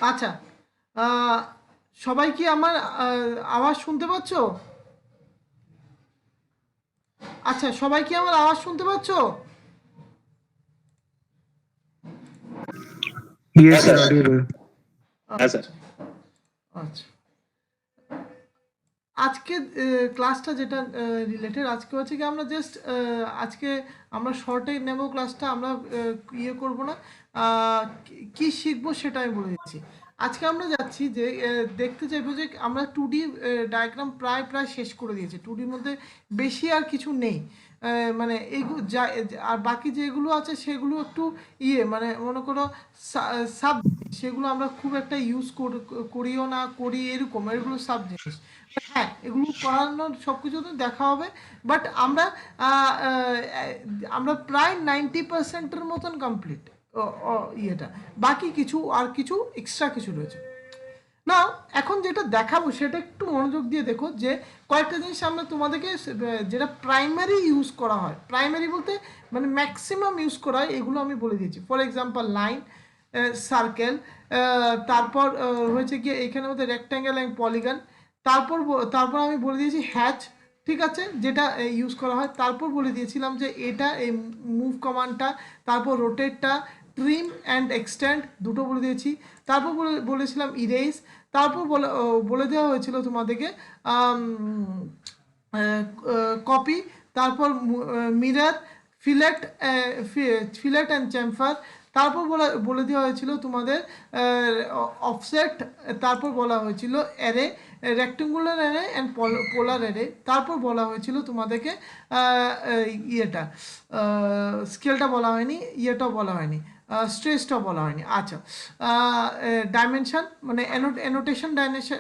আচ্ছা, আহ, সবাই কি আমার আওয়াজ শুনতে পাচ্ছ? আচ্ছা, সবাই কি আমার আওয়াজ শুনতে পাচ্ছ? Yes, হ্যাঁ sir, স্যার। audible. হ্যাঁ স্যার। আচ্ছা আচ্ছা। আজকে ক্লাসটা যেটা রিলেটেড, আজকে হচ্ছে কি আমরা জাস্ট আজকে আমরা শর্টে নেব ক্লাসটা, আমরা ইয়ে করব না। কি শিখবো সেটা আমি বলে দিচ্ছি। আজকে আমরা যাচ্ছি যে দেখতে চাইবো যে আমরা 2D ডায়াগ্রাম প্রায় প্রায় শেষ করে দিয়েছি। 2Dর মধ্যে বেশি আর কিছু নেই। মানে এইগুলো যা, আর বাকি যেগুলো আছে সেগুলো একটু ইয়ে, মানে মনে করো সাব, সেগুলো আমরা খুব একটা ইউজ করিও না করি, এরকম এগুলো সাব জিনিস। হ্যাঁ, এগুলো করানোর সব কিছু তো দেখা হবে, বাট আমরা আহ, আহ, আমরা প্রায় 90%-এর মতন কমপ্লিট ইয়েটা। বাকি কিছু আর কিছু এক্সট্রা কিছু রয়েছে না। এখন যেটা দেখাবো সেটা একটু মনোযোগ দিয়ে দেখো, যে কয়েকটা জিনিস আমরা তোমাদেরকে যেটা প্রাইমারি ইউজ করা হয়, প্রাইমারি বলতে মানে ম্যাক্সিমাম ইউজ করা হয়, এগুলো আমি বলে দিয়েছি। ফর এক্সাম্পল লাইন, সার্কেল, তারপর হয়েছে গিয়ে এখানে মধ্যে রেক্ট্যাঙ্গেল অ্যান্ড পলিগন, তারপর আমি বলে দিয়েছি হ্যাচ, ঠিক আছে, যেটা ইউজ করা হয়। তারপর বলে দিয়েছিলাম যে এটা এই মুভ কমান্ডটা, তারপর রোটেটটা, ট্রিম অ্যান্ড এক্সটেন্ড দুটো বলে দিয়েছি। তারপর বলেছিলাম ইরেজ। তারপর বলে দেওয়া হয়েছিল তোমাদেরকে কপি, তারপর মিরর, ফিলেট, ফিলেট অ্যান্ড চ্যাম্ফার। তারপর বলে দেওয়া হয়েছিল তোমাদের অফসেট। তারপর বলা হয়েছিল array, rectangular array and polar array. তারপর বলা হয়েছিল তোমাদেরকে ইয়েটা, স্কেলটা বলা হয়নি, ইয়েটাও বলা হয়নি, স্ট্রেসটা বলা হয়নি। আচ্ছা, ডাইমেনশন মানে অ্যানোটেশন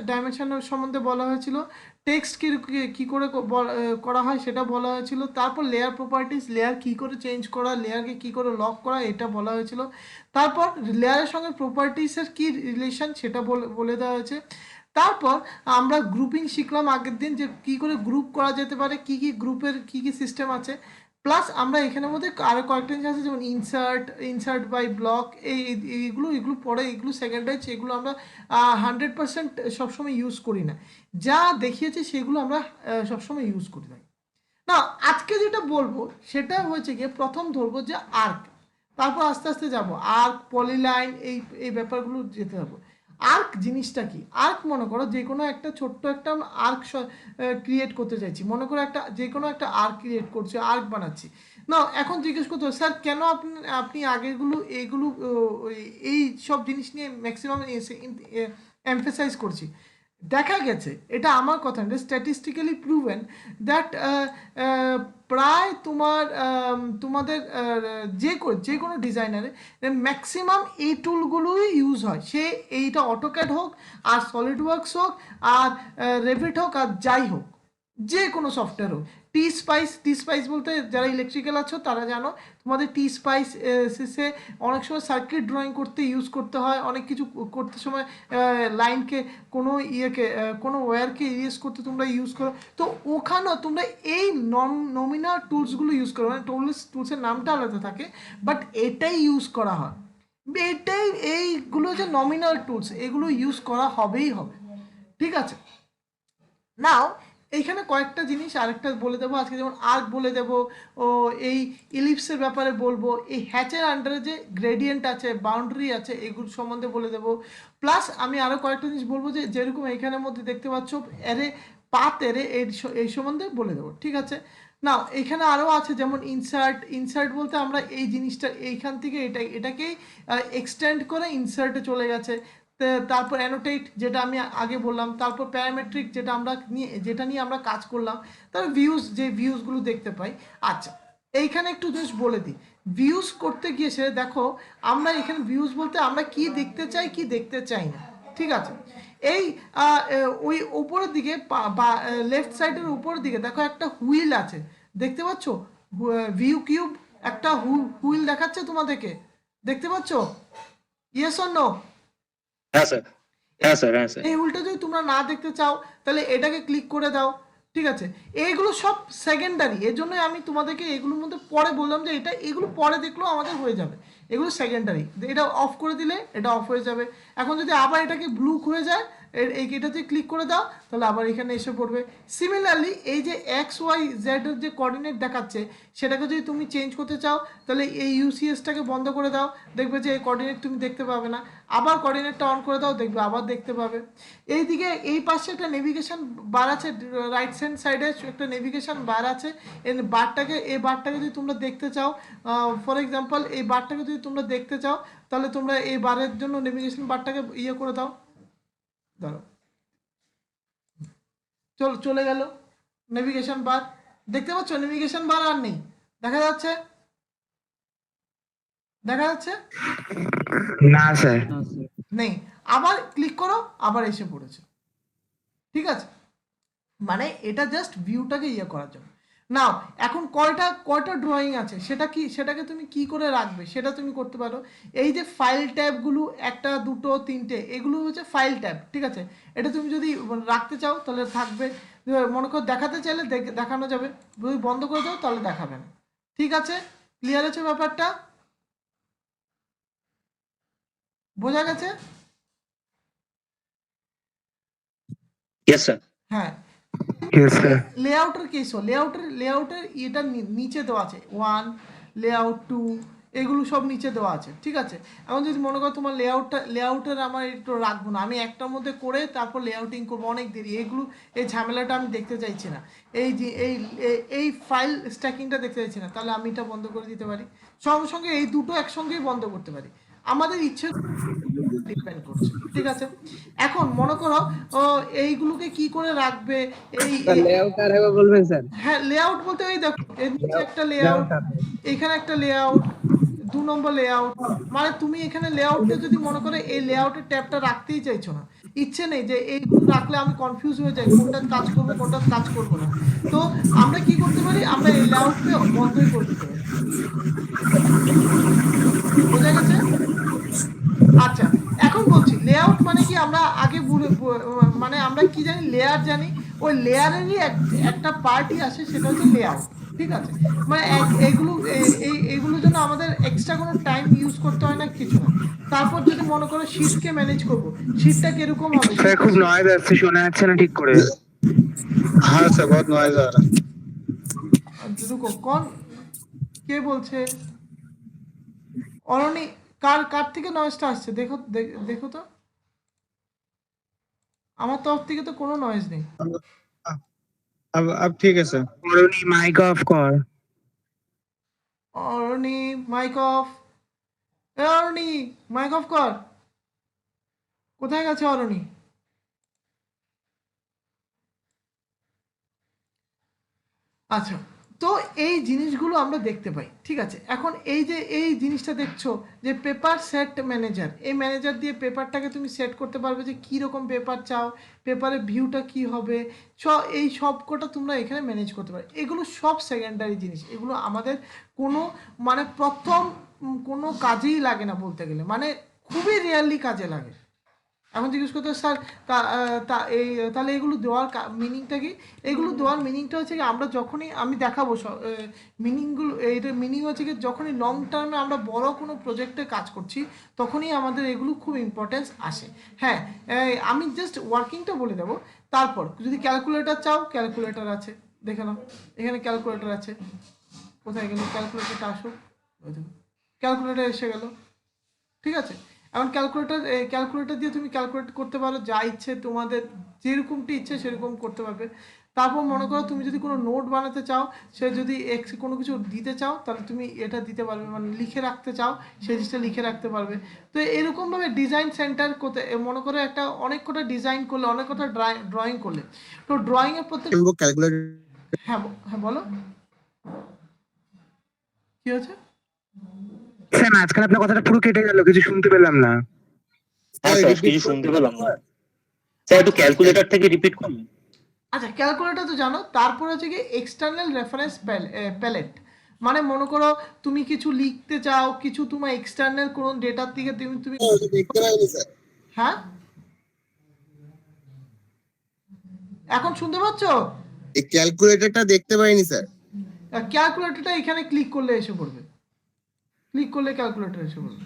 ডাইমেনশনের সম্বন্ধে বলা হয়েছিল। টেক্সট কী করে করা হয় সেটা বলা হয়েছিল। তারপর লেয়ার প্রপার্টিস, লেয়ার কী করে চেঞ্জ করা, লেয়ারকে কী করে লক করা, এটা বলা হয়েছিল। তারপর লেয়ারের সঙ্গে প্রপার্টিসের কী রিলেশন সেটা বলে দেওয়া হয়েছে। তারপর আমরা গ্রুপিং শিখলাম আগের দিন, যে কী করে গ্রুপ করা যেতে পারে, কী কী গ্রুপের কী কী সিস্টেম আছে। প্লাস আমরা এখানের মধ্যে আরও কয়েকটা জিনিস আছে, যেমন ইনসার্ট বাই ব্লক, এইগুলো পরে, এগুলো সেকেন্ডারি, এগুলো আমরা 100% সবসময় ইউজ করি না। যা দেখিয়েছে সেগুলো আমরা সবসময় ইউজ করি না। না, আজকে যেটা বলবো সেটা হয়েছে গিয়ে প্রথম ধরবো যে আর্ক, তারপর আস্তে আস্তে যাব আর্ক, পলিলাইন, এই ব্যাপারগুলো যেতে হবে। আর্ক জিনিসটা কি? আর্ক মনে করো যে কোনো একটা ছোট্ট একটা আর্ক ক্রিয়েট করতে চাইছি, মনে করো একটা যে কোনো একটা আর্ক ক্রিয়েট করছি, আর্ক বানাচ্ছি না। এখন জিজ্ঞেস করতে হবে, স্যার কেন আপনি আগেগুলো এইগুলো এই সব জিনিস নিয়ে ম্যাক্সিমাম এমফেসাইজ করছি? দেখা গেছে, এটা আমার কথা না, স্ট্যাটিস্টিক্যালি প্রুভেন দ্যাট প্রায় তোমাদের যে কোনো ডিজাইনারে ম্যাক্সিমাম এই টুলগুলোই ইউজ হয়। সে এইটা অটোক্যাড হোক, আর সলিড ওয়ার্কস হোক, আর রেভিট হোক, আর যাই হোক, যে কোনো সফটওয়্যার হোক। টি স্পাইস বলতে যারা ইলেকট্রিক্যাল আছো তারা জানো, তোমাদের সে অনেক সময় সার্কিট ড্রয়িং করতে ইউজ করতে হয়, অনেক কিছু করতে সময় লাইনকে কোনো ইয়েকে কোনো ওয়্যারকে ইউজ করতে তোমরা ইউজ করো। তো ওখানেও তোমরা এই নমিনাল টুলসগুলো ইউজ করো, মানে টুলসের নামটা আলাদা থাকে, বাট এটাই ইউজ করা হয়। এটাই, এইগুলো যে নমিনাল টুলস, এগুলো ইউজ করা হবেই হবে, ঠিক আছে। নাও এইখানে কয়েকটা জিনিস আরেকটা বলে দেবো আজকে, যেমন আর্ক বলে দেবো, ও এই ইলিপসের ব্যাপারে বলবো, এই হ্যাচের আন্ডারে যে গ্রেডিয়েন্ট আছে, বাউন্ডারি আছে, এগুলো সম্বন্ধে বলে দেবো। প্লাস আমি আরও কয়েকটা জিনিস বলবো, যে যেরকম এইখানের মধ্যে দেখতে পাচ্ছ অ্যারে, পাথ অ্যারে, এই সম্বন্ধে বলে দেবো, ঠিক আছে। না, এখানে আরও আছে, যেমন ইনসার্ট বলতে আমরা এই জিনিসটা এইখান থেকে এটাকেই এক্সটেন্ড করে ইনসার্টে চলে গেছে। তারপর অ্যানোটেট, যেটা আমি আগে বললাম। তারপর প্যারামেট্রিক, যেটা নিয়ে আমরা কাজ করলাম। তারপর ভিউজগুলো দেখতে পাই। আচ্ছা, এইখানে একটু জিনিস বলে দিই। ভিউজ করতে গিয়ে সে দেখো, আমরা এখানে ভিউজ বলতে আমরা কি দেখতে চাই, কি দেখতে চাই না, ঠিক আছে। এই ওই উপরের দিকে বা লেফট সাইডের উপরের দিকে দেখো একটা হুইল আছে, দেখতে পাচ্ছ? ভিউ কিউব, একটা হুইল দেখাচ্ছে তোমাদেরকে, দেখতে পাচ্ছ? Yes or no? হ্যাঁ স্যার। হ্যাঁ স্যার। হ্যাঁ স্যার। এই হুইলটা যদি তোমরা না দেখতে চাও, তাহলে এটাকে ক্লিক করে দাও, ঠিক আছে, এইগুলো সব সেকেন্ডারি। এর জন্য আমি তোমাদেরকে এগুলোর মধ্যে পরে বললাম যে এগুলো পরে দেখলেও আমাদের হয়ে যাবে, এগুলো সেকেন্ডারি। এটা অফ করে দিলে এটা অফ হয়ে যাবে। এখন যদি আবার এটাকে ব্লু হয়ে যায়, এটাতে ক্লিক করে দাও, তাহলে আবার এখানে এসে পড়বে। সিমিলারলি এই যে এক্স ওয়াই জেড এর যে কোঅর্ডিনেট দেখাচ্ছে, সেটাকে যদি তুমি চেঞ্জ করতে চাও, তাহলে এই ইউসিএসটাকে বন্ধ করে দাও, দেখবে যে এই কোঅর্ডিনেট তুমি দেখতে পাবে না। আবার কোঅর্ডিনেটটা অন করে দাও, দেখবে আবার দেখতে পাবে। এইদিকে এই পাশে একটা নেভিগেশন বার আছে, রাইট হ্যান্ড সাইডে একটা নেভিগেশন বার আছে। এই বারটাকে যদি তোমরা দেখতে চাও, ফর এক্সাম্পল এই বারটাকে যদি তোমরা দেখতে চাও, তাহলে তোমরা এই বারের জন্য নেভিগেশন বারটাকে ইয়ে করে দাও, ধরো চলে গেল নেভিগেশন বার। দেখতে পাচ্ছ নেভিগেশন বার আর নেই, দেখা যাচ্ছে? দেখা যাচ্ছে না স্যার। নেই। আবার ক্লিক করো, আবার এসে পড়েছে। ঠিক আছে, মানে এটা জাস্ট ভিউটাকে ইয়ে করার জন্য। নাও এখন কয়টা ড্রয়িং আছে, সেটাকে তুমি কি করে রাখবে সেটা তুমি করতে পারো। এই যে ফাইল ট্যাবগুলো, একটা দুটো তিনটে, এগুলো হচ্ছে ফাইল ট্যাব। ঠিক আছে, এটা তুমি যদি রাখতে চাও তাহলে থাকবে, মনে করো দেখাতে চাইলে দেখানো যাবে, যদি বন্ধ করে দাও তাহলে দেখাবে না। ঠিক আছে, ক্লিয়ার আছে ব্যাপারটা? বোঝা গেছে? Yes, sir. হ্যাঁ, ইয়েস স্যার। লেআউটের কেস, লেআউটের এটা নিচে দেওয়া আছে, 1 লেআউট 2, এগুলো সব নিচে দেওয়া আছে। ঠিক আছে, এখন যদি মনে করো তোমার লেআউটের আমার একটু রাখবো না, আমি একটার মধ্যে করে তারপর লেআউটিং করবো, অনেক দেরি, এই ঝামেলাটা আমি দেখতে চাইছি না, এই যে এই ফাইল স্ট্যাকিংটা দেখতে চাইছি না, তাহলে আমি এটা বন্ধ করে দিতে পারি। সঙ্গে সঙ্গে এই দুটো একসঙ্গেই বন্ধ করতে পারি, আমাদের ইচ্ছে ডিপেন্ড করছে। ঠিক আছে, এখন মনে করো এইগুলোকে কি করে রাখবে, এই লেআউট আর একবার বলবেন স্যার? হ্যাঁ, লেআউট বলতে এই দেখো, এর নিচে একটা লেআউট, এখানে একটা লেআউট, 2 নম্বর লেআউট। মানে তুমি এখানে লেআউটে যদি মনে করে এই লেআউটের ট্যাবটা রাখতেই চাইছো না, ইচ্ছে নেই যে এইগুলো রাখলে আমি কনফিউজ হয়ে যাই কোনটা কাজ করবো কোনটা কাজ করবো না, তো আমরা কি করতে পারি, আমরা এই লেআউটকে বন্ধই করে দিতে পারি। বোঝা গেছে? আচ্ছা, এখন বলছি লেআউট মানে কি, আমরা আগে মানে আমরা কি জানি, লেয়ার জানি, ওই লেয়ারেরই একটা পার্টই আসে, সেটা হচ্ছে লেআউট। ঠিক আছে, মানে এইগুলোর জন্য আমাদের এক্সট্রা কোনো টাইম ইউজ করতে হয় না, কিছু না। তারপর যদি মনে করো শীটকে ম্যানেজ করব, শীটটা কিরকম হবে? স্যার খুব নয়েজ আসছে, শোনা যাচ্ছে না ঠিক করে। हाँ सर, बहुत नॉइज आ रहा है। রুকো, কে বলছে? অরণি, কার কার থেকে নয়েজটা আসছে দেখো, দেখো তো। আমার তরফ থেকে তো কোনো নয়েজ নেই। अब ठीक है सर। অরুণী মাইক অফ কর। Arani mike off, Arani mike off কর। কোথায় গেছে অরণি? আচ্ছা, তো এই জিনিসগুলো আমরা দেখতে পাই। ঠিক আছে, এখন এই জিনিসটা দেখছো যে পেপার সেট ম্যানেজার, এই ম্যানেজার দিয়ে পেপারটাকে তুমি সেট করতে পারবে যে কী রকম পেপার চাও, পেপারের ভিউটা কি হবে, এই সব কটা তোমরা এখানে ম্যানেজ করতে পারো। এগুলো সব সেকেন্ডারি জিনিস, এগুলো আমাদের কোনো মানে প্রথম কোনো কাজেই লাগে না বলতে গেলে, মানে খুবই রেয়ারলি কাজে লাগে। এখন জিজ্ঞেস করতে স্যার তাহলে এগুলো দেওয়ার মিনিংটা কি? এগুলো দেওয়ার মিনিংটা হচ্ছে কি, আমরা যখনই আমি দেখাবো মিনিংগুলো, এইটার মিনিং হচ্ছে কি, যখনই লং টার্মে আমরা বড় কোনো প্রজেক্টে কাজ করছি, তখনই আমাদের এগুলো খুব ইম্পর্টেন্স আসে। হ্যাঁ, আমি জাস্ট ওয়ার্কিংটা বলে দেবো। তারপর যদি ক্যালকুলেটর চাও, ক্যালকুলেটর আছে, দেখে নাও এখানে ক্যালকুলেটর আছে। কোথায় গেল ক্যালকুলেটরটা? আসো, ক্যালকুলেটর এসে গেল। ঠিক আছে, এখন ক্যালকুলেটর দিয়ে তুমি ক্যালকুলেট করতে পারো, যা ইচ্ছে তোমাদের, যেরকমটি ইচ্ছে সেরকম করতে পারবে। তারপর মনে করো তুমি যদি কোনো নোট বানাতে চাও, সে যদি কোনো কিছু দিতে চাও, তাহলে তুমি এটা দিতে পারবে, মানে লিখে রাখতে চাও সেই জিনিসটা লিখে রাখতে পারবে। তো এরকমভাবে ডিজাইন সেন্টার করতে, মনে করো একটা অনেক কটা ডিজাইন করলে, অনেক কটা ড্রয়িং করলে, তো ড্রয়িংয়ের প্রত্যেক হ্যাঁ হ্যাঁ বলো কি হয়েছে? স্যার মাঝখানে আপনার কথাটা পুরো কেটে গেল, কিছু শুনতে পেলাম না। হ্যাঁ স্যার, কিছু শুনতে পেলাম না স্যার, একটু ক্যালকুলেটর থেকে রিপিট করুন। আচ্ছা, ক্যালকুলেটর তো জানো, তারপরে হচ্ছে কি এক্সটার্নাল রেফারেন্স প্যালেট। মানে মনে করো তুমি কিছু লিখতে চাও, কিছু তোমার এক্সটার্নাল কোনো ডেটার থেকে তুমি দেখতে পাইনি স্যার। হ্যাঁ, এখন শুনতে পাচ্ছ? এই ক্যালকুলেটরটা দেখতে পাইনি স্যার। ক্যালকুলেটরটা এখানে ক্লিক করলে এসে পড়বে, ক্লিক করলে ক্যালকুলেটর এসে পড়বে,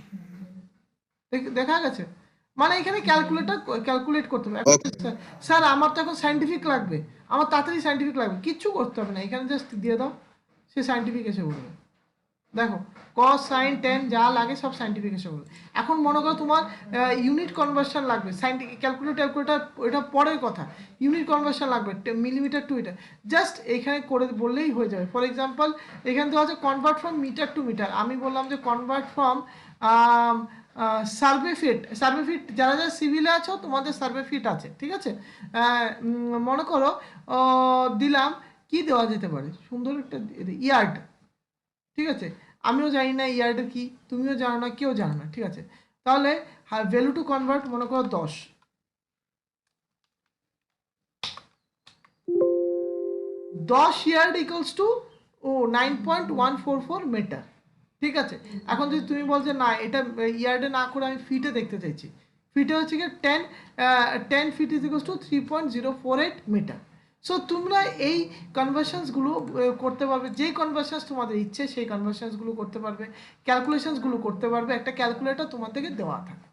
দেখা গেছে? মানে এখানে ক্যালকুলেট করতে হবে। স্যার আমার তো এখন সাইন্টিফিক লাগবে, আমার তাড়াতাড়ি সাইন্টিফিক লাগবে, কিচ্ছু করতে হবে না, এখানে জাস্ট দিয়ে দাও, সে সাইন্টিফিক এসে পড়বে। দেখো কস সাইন টেন যা লাগে সব সাইন্টিফিক এসে পড়বে। এখন মনে করো তোমার ইউনিট কনভার্সন লাগবে, সাইন্টিফিক ক্যালকুলেটর এটা পরের কথা, ইউনিট কনভার্সন লাগবে মিলিমিটার টু মিটার, জাস্ট এখানে করে বললেই হয়ে যাবে। ফর এক্সাম্পল এখানে তো আছে convert from metre to metre, আমি বললাম যে কনভার্ট ফ্রম সার্ভে ফিট, যারা যারা সিভিলে আছো তোমাদের সার্ভে ফিট আছে, ঠিক আছে? মনে করো দিলাম, কি দেওয়া যেতে পারে সুন্দর একটা ইয়ার্ড, ঠিক আছে? আমিও জানি না ইয়ার্ডের কি, তুমিও জানো না, কেউ জানো না, ঠিক আছে? তাহলে ভ্যালু টু কনভার্ট মনে করো 10 ইয়ার্ড ইকুয়ালস টু 9.144 মিটার, ঠিক আছে? এখন যদি তুমি বল যে না এটা ইয়ার্ডে না করে আমি ফিটে দেখতে চাইছি, ফিটে হচ্ছে কি 10 feet is equals to 3.048 metre. So তোমরা এই কনভার্সনসগুলো করতে পারবে, যেই কনভার্সনস তোমাদের ইচ্ছে সেই কনভার্সনসগুলো করতে পারবে, ক্যালকুলেশনসগুলো করতে পারবে, একটা ক্যালকুলেটর তোমাদেরকে দেওয়া থাকে।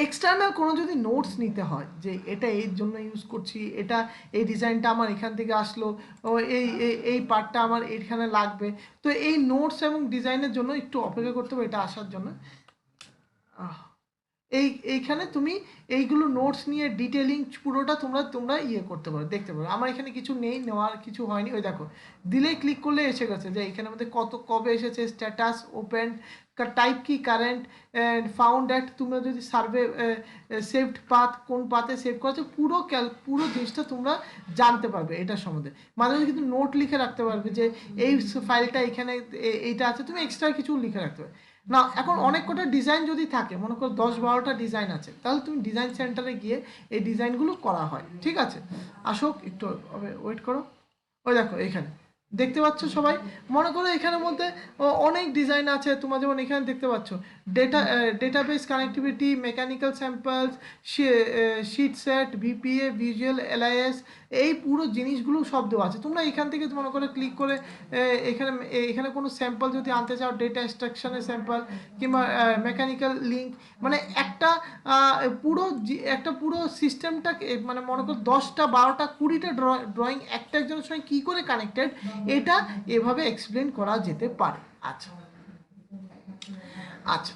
এক্সটার্নাল কোনো যদি নোটস নিতে হয় যে এটা এর জন্য ইউজ করছি, এটা এই ডিজাইনটা আমার এখান থেকে আসলো, ও এই পার্টটা আমার এখানে লাগবে, তো এই নোটস এবং ডিজাইনের জন্য একটু অপেক্ষা করতে হবে এটা আসার জন্য। এইখানে তুমি এইগুলো নোটস নিয়ে ডিটেলিং পুরোটা তোমরা ইয়ে করতে পারো, দেখতে পারো। আমার এখানে কিছু নেই, নেওয়ার কিছু হয়নি, ওই দেখো দিলেই ক্লিক করলে এসে গেছে যে এখানে মধ্যে কবে এসেছে, স্ট্যাটাস, ওপেন, টাইপ কি কারেন্ট, ফাউন্ড অ্যাট, তোমরা যদি সার্ভে সেভড পাথ, কোন পাথে সেভ করেছে, পুরো জিনিসটা তোমরা জানতে পারবে এটার সম্বন্ধে। মাঝে মাঝে কিন্তু নোট লিখে রাখতে পারবে যে এই ফাইলটা এখানে এইটা আছে, তুমি এক্সট্রা কিছু লিখে রাখতে পারবে না। এখন অনেক কটা ডিজাইন যদি থাকে, মনে করো 10-12টা ডিজাইন আছে, তাহলে তুমি ডিজাইন সেন্টারে গিয়ে এই ডিজাইনগুলো করা হয়, ঠিক আছে? আসো একটু ওয়েট করো, ওই দেখো এখানে দেখতে পাচ্ছ সবাই, মনে করো এখানের মধ্যে অনেক ডিজাইন আছে, তোমার যেমন এখানে দেখতে পাচ্ছ database connectivity, mechanical samples, sheet set, VPA, visual LIS, এই পুরো জিনিসগুলো সব দেওয়া আছে। তোমরা এখান থেকে মনে করে ক্লিক করে এখানে কোনো স্যাম্পল যদি আনতে চাও, ডেটা এক্সট্রাকশনের স্যাম্পল কিংবা মেকানিক্যাল লিঙ্ক, মানে একটা পুরো সিস্টেমটাকে, মানে মনে করো 10টা 12টা 20টা ড্রয়িং একটা একজনের সঙ্গে কী করে কানেক্টেড, এটা এভাবে এক্সপ্লেন করা যেতে পারে। আচ্ছা আচ্ছা,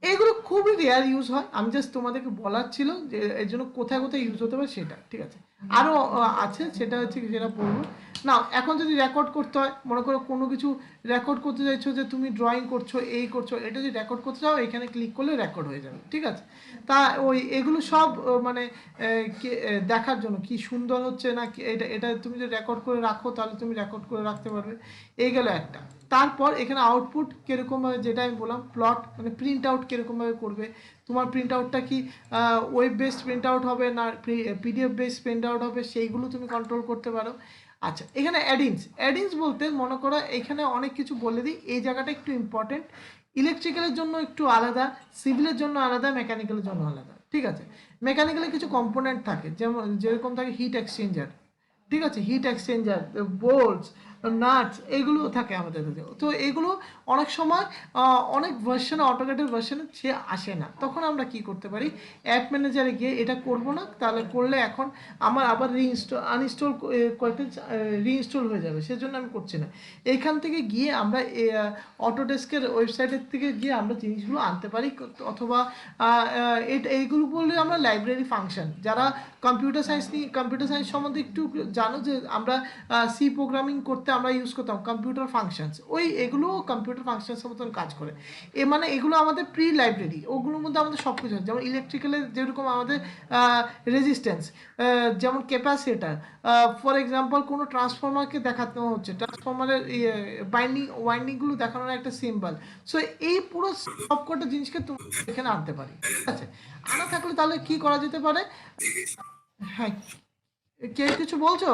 এগুলো খুবই রেয়ার ইউজ হয়, আমি জাস্ট তোমাদেরকে বলার ছিল যে এর জন্য কোথায় কোথায় ইউজ হতে পারে সেটা, ঠিক আছে? আরও আছে, সেটা হচ্ছে যেটা বলবো না। এখন যদি রেকর্ড করতে হয়, মনে করো কোনো কিছু রেকর্ড করতে চাইছো, যে তুমি ড্রয়িং করছো, এই করছো, এটা যদি রেকর্ড করতে চাও এখানে ক্লিক করলে রেকর্ড হয়ে যাবে, ঠিক আছে? তা এগুলো সব মানে দেখার জন্য কি সুন্দর হচ্ছে না, এটা তুমি যদি রেকর্ড করে রাখো তাহলে তুমি রেকর্ড করে রাখতে পারবে। এই গেল একটা। তারপর এখানে আউটপুট কীরকমভাবে, যেটা আমি বললাম প্লট, মানে প্রিন্ট আউট কীরকমভাবে করবে, তোমার প্রিন্ট আউটটা কি ওয়েব বেসড প্রিন্ট আউট হবে না পিডিএফ বেসড প্রিন্ট আউট হবে, সেইগুলো তুমি কন্ট্রোল করতে পারো। আচ্ছা, এখানে অ্যাডিংস বলতে মনে করো এখানে অনেক কিছু বলে দিই, এই জায়গাটা একটু ইম্পর্টেন্ট। ইলেকট্রিক্যালের জন্য একটু আলাদা, সিভিলের জন্য আলাদা, মেকানিক্যালের জন্য আলাদা, ঠিক আছে? মেকানিক্যালে কিছু কম্পোনেন্ট থাকে, যেরকম থাকে হিট এক্সচেঞ্জার, ঠিক আছে? হিট এক্সচেঞ্জার, বোল্টস, নাটস, এইগুলো থাকে আমাদের কাছে। তো এগুলো অনেক সময় অনেক ভার্সনে, অটোক্যাডের ভার্সনে সে আসে না, তখন আমরা কি করতে পারি, অ্যাপ ম্যানেজারে গিয়ে এটা করব না, তাহলে করলে এখন আমার আবার আনইনস্টল কয়েকটা রিইনস্টল হয়ে যাবে, সেজন্য আমি করছি না। এইখান থেকে গিয়ে আমরা অটোডেস্কের ওয়েবসাইটের থেকে গিয়ে আমরা জিনিসগুলো আনতে পারি, অথবা এইগুলো বললে আমরা লাইব্রেরি ফাংশন, যারা কম্পিউটার সায়েন্স সম্বন্ধে একটু জানো, যে আমরা সি প্রোগ্রামিং করতে আমরা ইউজ করতাম কম্পিউটার ফাংশনস, এগুলো কম্পিউটার ফাংশনসের মতন কাজ করে। মানে এগুলো আমাদের প্রি লাইব্রেরি, ওগুলোর মধ্যে আমাদের সব কিছু আছে। যেমন ইলেকট্রিক্যালের যেরকম আমাদের রেজিস্ট্যান্স, যেমন ক্যাপাসিটার, ফর এক্সাম্পল কোনো ট্রান্সফর্মারকে দেখানো হচ্ছে, ট্রান্সফর্মারের ওয়াইন্ডিংগুলো দেখানোর একটা সিম্বল। সো এই পুরো সবকটা জিনিসকে তুমি এখানে আনতে পারি, ঠিক আছে? আনা থাকলে তাহলে কি করা যেতে পারে? হ্যাঁ, কেউ কিছু বলছো?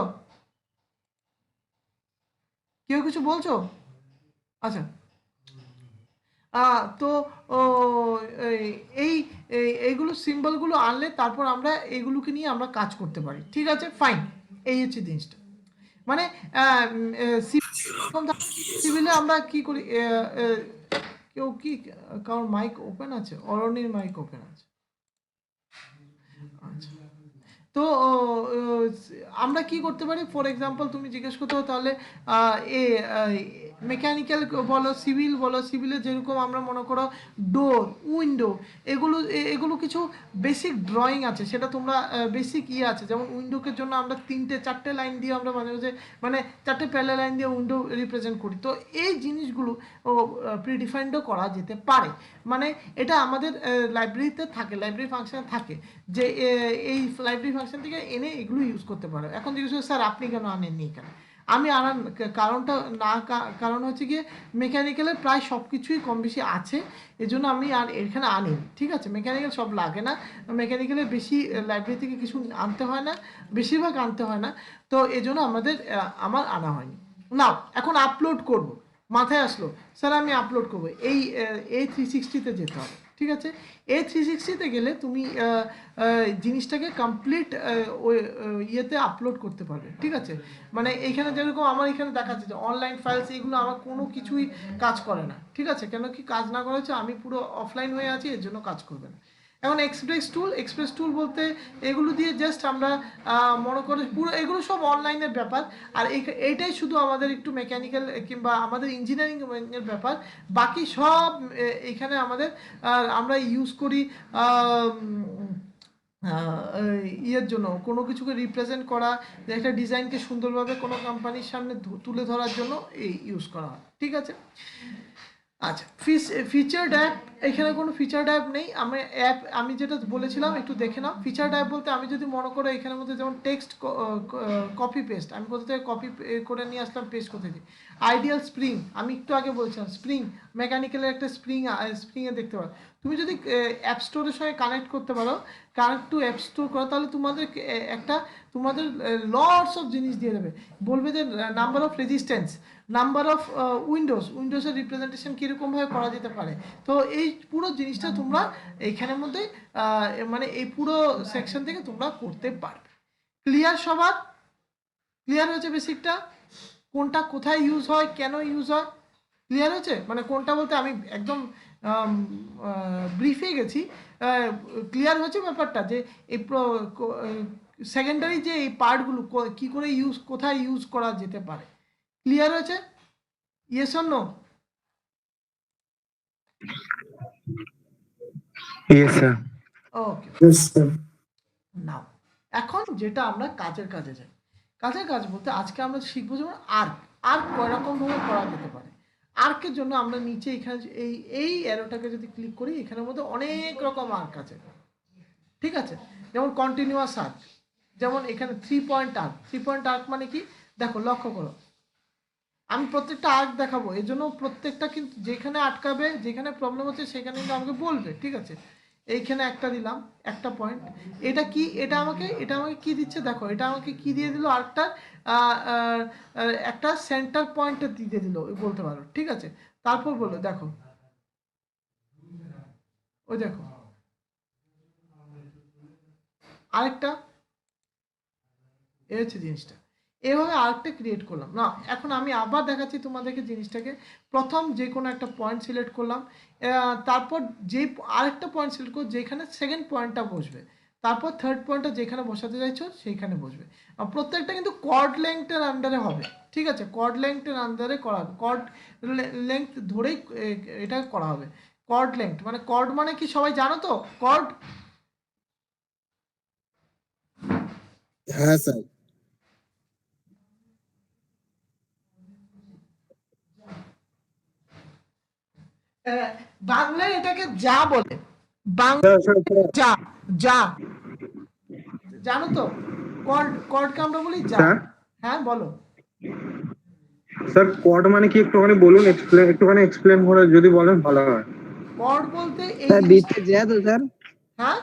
আচ্ছা, তো এইগুলো সিম্বলগুলো আনলে তারপর আমরা এইগুলোকে নিয়ে আমরা কাজ করতে পারি, ঠিক আছে? ফাইন। এই হচ্ছে জিনিসটা। মানে সিভিলে আমরা কি করি, কেউ কি কারোর মাইক ওপেন আছে? অরণির মাইক ওপেন আছে। আচ্ছা, তো আমরা কি করতে পারি, ফর এক্সাম্পল তুমি জিজ্ঞেস করতে হবে তাহলে এ মেকানিক্যাল বলো, সিভিল বলো, সিভিলে যেরকম আমরা মনে করো ডোর, উইন্ডো, এগুলো কিছু বেসিক ড্রয়িং আছে, সেটা তোমরা বেসিক আছে, যেমন উইন্ডোকে জন্য আমরা 3-4টে লাইন দিয়ে আমরা মাঝে মাঝে মানে 4টে প্যারালাল লাইন দিয়ে উইন্ডো রিপ্রেজেন্ট করি। তো এই জিনিসগুলো প্রিডিফাইন্ডও করা যেতে পারে। মানে এটা আমাদের লাইব্রেরিতে থাকে, লাইব্রেরি ফাংশনে থাকে যে এই লাইব্রেরি ফাংশন থেকে এনে এগুলো ইউজ করতে পারো। এখন জিজ্ঞেস করো স্যার আপনি কেন আনেননি এখানে? আমি আনার কারণটা না, কারণ হচ্ছে গিয়ে মেকানিক্যালের প্রায় সব কিছুই কম বেশি আছে, এজন্য আমি আর এখানে আনিনি। ঠিক আছে, মেকানিক্যাল সব লাগে না, মেকানিক্যালের বেশি লাইব্রেরি থেকে কিছু আনতে হয় না, বেশিরভাগ আনতে হয় না, তো এজন্য আমার আনা হয়নি। না, এখন আপলোড করব, মাথায় আসলো স্যার আমি আপলোড করবো, এই A360-তে যেতে হবে। ঠিক আছে, A360-তে গেলে তুমি জিনিসটাকে কমপ্লিট ইয়েতে আপলোড করতে পারবে। ঠিক আছে, মানে এইখানে যেরকম আমার এখানে দেখাচ্ছে যে অনলাইন ফাইলস, এগুলো আমার কোনো কিছুই কাজ করে না। ঠিক আছে, কেন কি কাজ না করেছে, আমি পুরো অফলাইন হয়ে আছি, এর জন্য কাজ করবে না। এখন এক্সপ্রেস টুল বলতে এগুলো দিয়ে জাস্ট আমরা মনে করি পুরো এগুলো সব অনলাইনের ব্যাপার, আর এইটাই শুধু আমাদের একটু মেকানিক্যাল কিংবা আমাদের ইঞ্জিনিয়ারিং এর ব্যাপার, বাকি সব এখানে আমাদের আমরা ইউজ করি ইয়ের জন্য, কোনো কিছুকে রিপ্রেজেন্ট করা, একটা ডিজাইনকে সুন্দরভাবে কোনো কোম্পানির সামনে তুলে ধরার জন্য এই ইউজ করা হয়। ঠিক আছে, আচ্ছা, ফিচার্ড অ্যাপ, এখানে কোনো ফিচার্ড অ্যাপ নেই। আমি যেটা বলেছিলাম একটু দেখে নাও। ফিচার্ড অ্যাপ বলতে আমি যদি মনে করো এখানের মধ্যে যেমন টেক্সট কপি পেস্ট, আমি কোথা থেকে কপি করে নিয়ে আসলাম, পেস্ট করতে দিই। আইডিয়াল স্প্রিং, আমি একটু আগে বলছিলাম স্প্রিং, মেকানিক্যালের একটা স্প্রিংয়ে দেখতে পারো। তুমি যদি অ্যাপ স্টোরের সঙ্গে কানেক্ট করতে পারো, কানেক্ট টু অ্যাপ স্টোর করো, তাহলে তোমাদের লটস অফ জিনিস দিয়ে দেবে, বলবে যে number of resistance, number of উইন্ডোজের রিপ্রেজেন্টেশন কীরকমভাবে করা যেতে পারে। তো এই পুরো জিনিসটা তোমরা এইখানের মধ্যে মানে এই পুরো সেকশন থেকে তোমরা করতে পারবে। ক্লিয়ার সবার? ক্লিয়ার হয়েছে বেসিকটা, কোনটা কোথায় ইউজ হয়, কেন ইউজ হয়, ক্লিয়ার হয়েছে? মানে কোনটা বলতে আমি একদম ব্রিফে গেছি, ক্লিয়ার হয়েছে ব্যাপারটা, যে এই সেকেন্ডারি যে এই পার্টগুলো কী করে কোথায় ইউজ করা যেতে পারে। ক্লিয়ার হয়েছে? Yes or no? Yes sir. Okay, now এখন যেটা আমরা কাজে যাই। কাজ বলতে আজকে আমরা শিখবো যেমন আর্ক কয় রকম ভাবে করা যেতে পারে। আর্কের জন্য আমরা নিচে এখানে এই অ্যারোটাকে যদি ক্লিক করি, এখানের মধ্যে অনেক রকম আর্ক আছে। ঠিক আছে, যেমন কন্টিনিউয়াস আর্ক, যেমন এখানে 3 পয়েন্ট আর্ক মানে কি দেখো, লক্ষ্য করো, আমি প্রত্যেকটা আর্ক দেখাবো, এর জন্য প্রত্যেকটা কিন্তু যেখানে আটকাবে, যেখানে প্রবলেম হচ্ছে সেখানে কিন্তু আমাকে বলবে। ঠিক আছে, এইখানে একটা দিলাম, একটা পয়েন্ট, এটা আমাকে কি দিচ্ছে দেখো, এটা আমাকে কি দিয়ে দিল, আর্কটার একটা সেন্টার পয়েন্ট দিয়ে দিল বলতে পারো। ঠিক আছে, তারপর বলো দেখো, ওই দেখো আরেকটা, এই হচ্ছে জিনিসটা, এভাবে আরেকটা ক্রিয়েট করলাম না। এখন আমি আবার দেখাচ্ছি তোমাদেরকে জিনিসটাকে। প্রথম যে কোনো একটা পয়েন্ট সিলেক্ট করলাম, তারপর আরেকটা পয়েন্ট সিলেক্ট করো যেখানে সেকেন্ড পয়েন্টটা বসবে, তারপর থার্ড পয়েন্টটা যেখানে বসাতে চাইছো সেইখানে বসবে। প্রত্যেকটা কিন্তু কর্ড লেংথের আন্ডারে হবে। ঠিক আছে, কর্ড লেংথের আন্ডারে করা হবে, কর্ড লেংথ ধরেই এটা করা হবে। কর্ড লেংথ মানে, কর্ড মানে কি সবাই জানো তো? কর্ড, হ্যাঁ স্যার। বাংলায় এটাকে যা বলে, বাংলা যা, জানো তো? কর্ডকে আমরা বলি যা। হ্যাঁ বলো স্যার, কর্ড মানে কি একটুখানি বলুন, একটুখানি এক্সপ্লেন করে যদি বলেন ভালো হয়। কর্ড বলতে এই বৃত্তের জ্যা তো স্যার, হ্যাঁ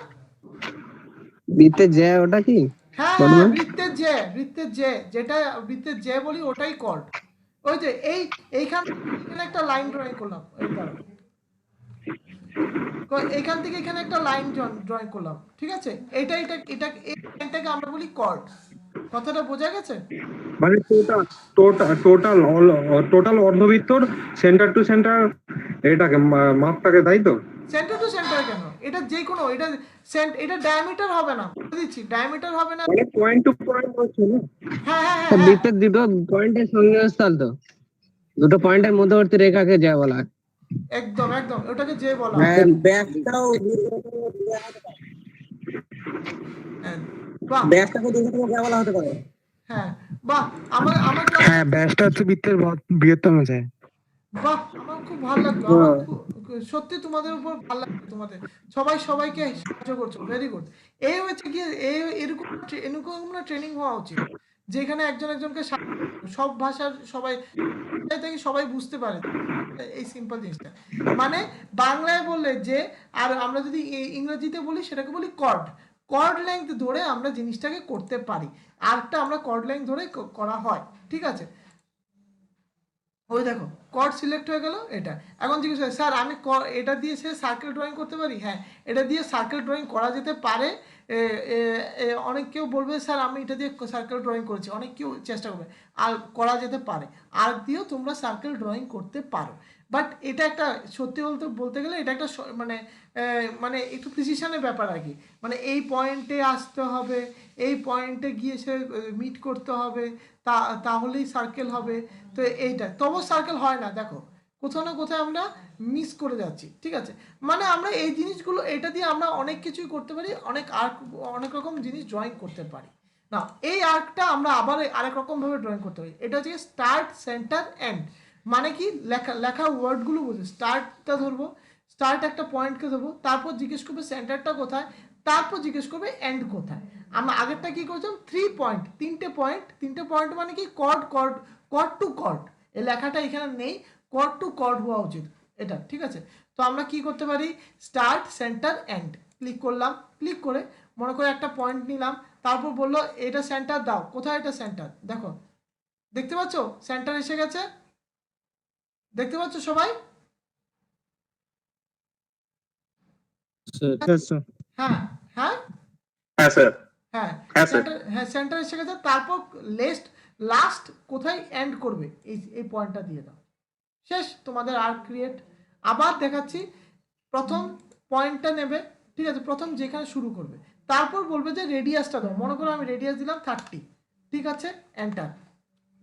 বৃত্তের জ্যা ওটা কি? হ্যাঁ বৃত্তের যে যেটা বৃত্তের যে বলি ওটাই কর্ড। ওই যে এইখানে একটা লাইন ড্রয়িং করলাম, এইখান থেকে এখানে একটা লাইন ড্রয়িং করলাম। ঠিক আছে, এই লাইনটাকে আমরা বলি কর্ড। কথাটা বোঝা গেছে? মানে টোটাল অর্ধবৃত্তর সেন্টার টু সেন্টার এটাকে মাপটাকে, তাই তো? সেন্টার টু সেন্টার কেন, এটা যে কোনো, এটা ডায়ামিটার হবে না, বলে দিচ্ছি ডায়ামিটার হবে না। মানে পয়েন্ট টু পয়েন্ট হচ্ছে না? হ্যাঁ হ্যাঁ তো হ্যাঁ হ্যাঁ বৃত্তের দুটো পয়েন্টের সংযোগস্থল তো, দুটো পয়েন্টের মধ্যবর্তী রেখাকে যা বলা হয়। একদম একদম, ওটাকে যে বলা হয়। হ্যাঁ ব্যাসটাও হ্যাঁ, বাহ, ব্যাসটাকে দীর্ঘতম জ্যা বলা হতে পারে। হ্যাঁ, বাহ, আমার আমার ক্লাস, হ্যাঁ, ব্যাসটা হচ্ছে বৃত্তের বৃহত্তম যায়। বাহ, আমার খুব ভালো লাগলো, আমার সত্যি তোমাদের উপর ভালো লাগলো, তোমাদের সবাই সবাইকে সাহায্য করছো, ভেরি গুড। এই হচ্ছে কি, এরকম এরকম না ট্রেনিং হওয়া উচিত, যেখানে একজন একজনকে সব ভাষার সবাই থেকে সবাই বুঝতে পারে এই সিম্পল জিনিসটা। মানে বাংলায় বললে যে, আর আমরা যদি ইংরেজিতে বলি সেটাকে বলি কর্ড, কর্ড লেংথ ধরে আমরা জিনিসটাকে করতে পারি, আরটা আমরা কর্ড লেংথ ধরে করা হয়, ঠিক আছে? ওই দেখো কর্ড সিলেক্ট হয়ে গেল এটা। এখন জিজ্ঞেস করে স্যার আমি এটা দিয়ে সে সার্কেল ড্রয়িং করতে পারি? হ্যাঁ, এটা দিয়ে সার্কেল ড্রয়িং করা যেতে পারে। অনেক কেউ বলবে স্যার আমি এটা দিয়ে সার্কেল ড্রয়িং করেছি, অনেক কেউ চেষ্টা করবে, আর করা যেতে পারে, আর দিয়েও তোমরা সার্কেল ড্রয়িং করতে পারো। বাট এটা একটা সত্যি বলতে গেলে এটা একটা মানে মানে একটু প্রিসিশনের ব্যাপার আর কি, মানে এই পয়েন্টে আসতে হবে, এই পয়েন্টে গিয়ে সে মিট করতে হবে, তাহলেই সার্কেল হবে। তো এইটা তবু সার্কেল হয় না, দেখো কোথাও না কোথাও আমরা মিস করে যাচ্ছি, ঠিক আছে? মানে আমরা এই জিনিসগুলো, এটা দিয়ে আমরা অনেক কিছুই করতে পারি, অনেক আর্ট, অনেক রকম জিনিস ড্রয়িং করতে পারি না। এই আর্টটা আমরা আবার আরেক রকম ভাবে ড্রয়িং করতে পারি, এটা হচ্ছে স্টার্ট সেন্টার এন্ড। মানে কি, লেখা ওয়ার্ডগুলো বুঝে স্টার্টটা ধরবো, স্টার্ট একটা পয়েন্টকে ধরবো, তারপর জিজ্ঞেস করবে সেন্টারটা কোথায়, তারপর জিজ্ঞেস করবে এন্ড কোথায়। আমরা আগেরটা কি করছিলাম, 3 পয়েন্ট, তিনটে পয়েন্ট মানে কি, chord chord chord to chord, এই লেখাটা এখানে নেই, কর্ড টু কর্ড হওয়া উচিত এটা, ঠিক আছে? তো আমরা কি করতে পারি, স্টার্ট সেন্টার এন্ড ক্লিক করলাম, ক্লিক করে মনে করে একটা পয়েন্ট নিলাম, তারপর বললো এটা সেন্টার দাও, কোথায় এটা সেন্টার, দেখো দেখতে পাচ্ছ সেন্টার এসে গেছে, দেখতে পাচ্ছ সবাই? হ্যাঁ হ্যাঁ হ্যাঁ স্যার, হ্যাঁ, হ্যাঁ স্যার। সেন্টার এসে গেছে, তারপর লাস্ট কোথায় এন্ড করবে এই পয়েন্টটা দিয়ে দাও, শেষ তোমাদের আর্ট ক্রিয়েট। আবার দেখাচ্ছি, প্রথম পয়েন্টটা নেবে, ঠিক আছে, প্রথম যেখানে শুরু করবে, তারপর বলবে যে রেডিয়াসটা দাও, মনে করো আমি রেডিয়াস দিলাম 30, ঠিক আছে, এন্টার,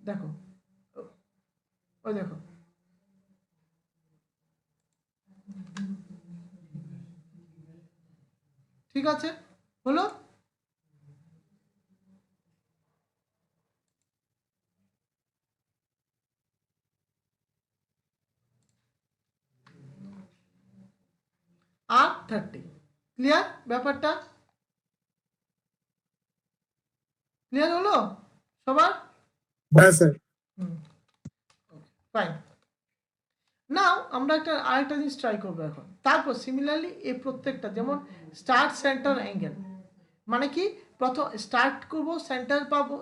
দেখো ওই দেখো, ঠিক আছে, হলো? আর 30, ক্লিয়ার ব্যাপারটা? ক্লিয়ার হলো সবার? হ্যাঁ স্যার। ফাইন, নাও আমরা আরেকটা জিনিস ট্রাই করবো এখন। তারপর সিমিলারলি এই প্রত্যেকটা, যেমন স্টার্ট সেন্টার অ্যাঙ্গেল, মানে কি, প্রথম স্টার্ট করবো, সেন্টার পাবো,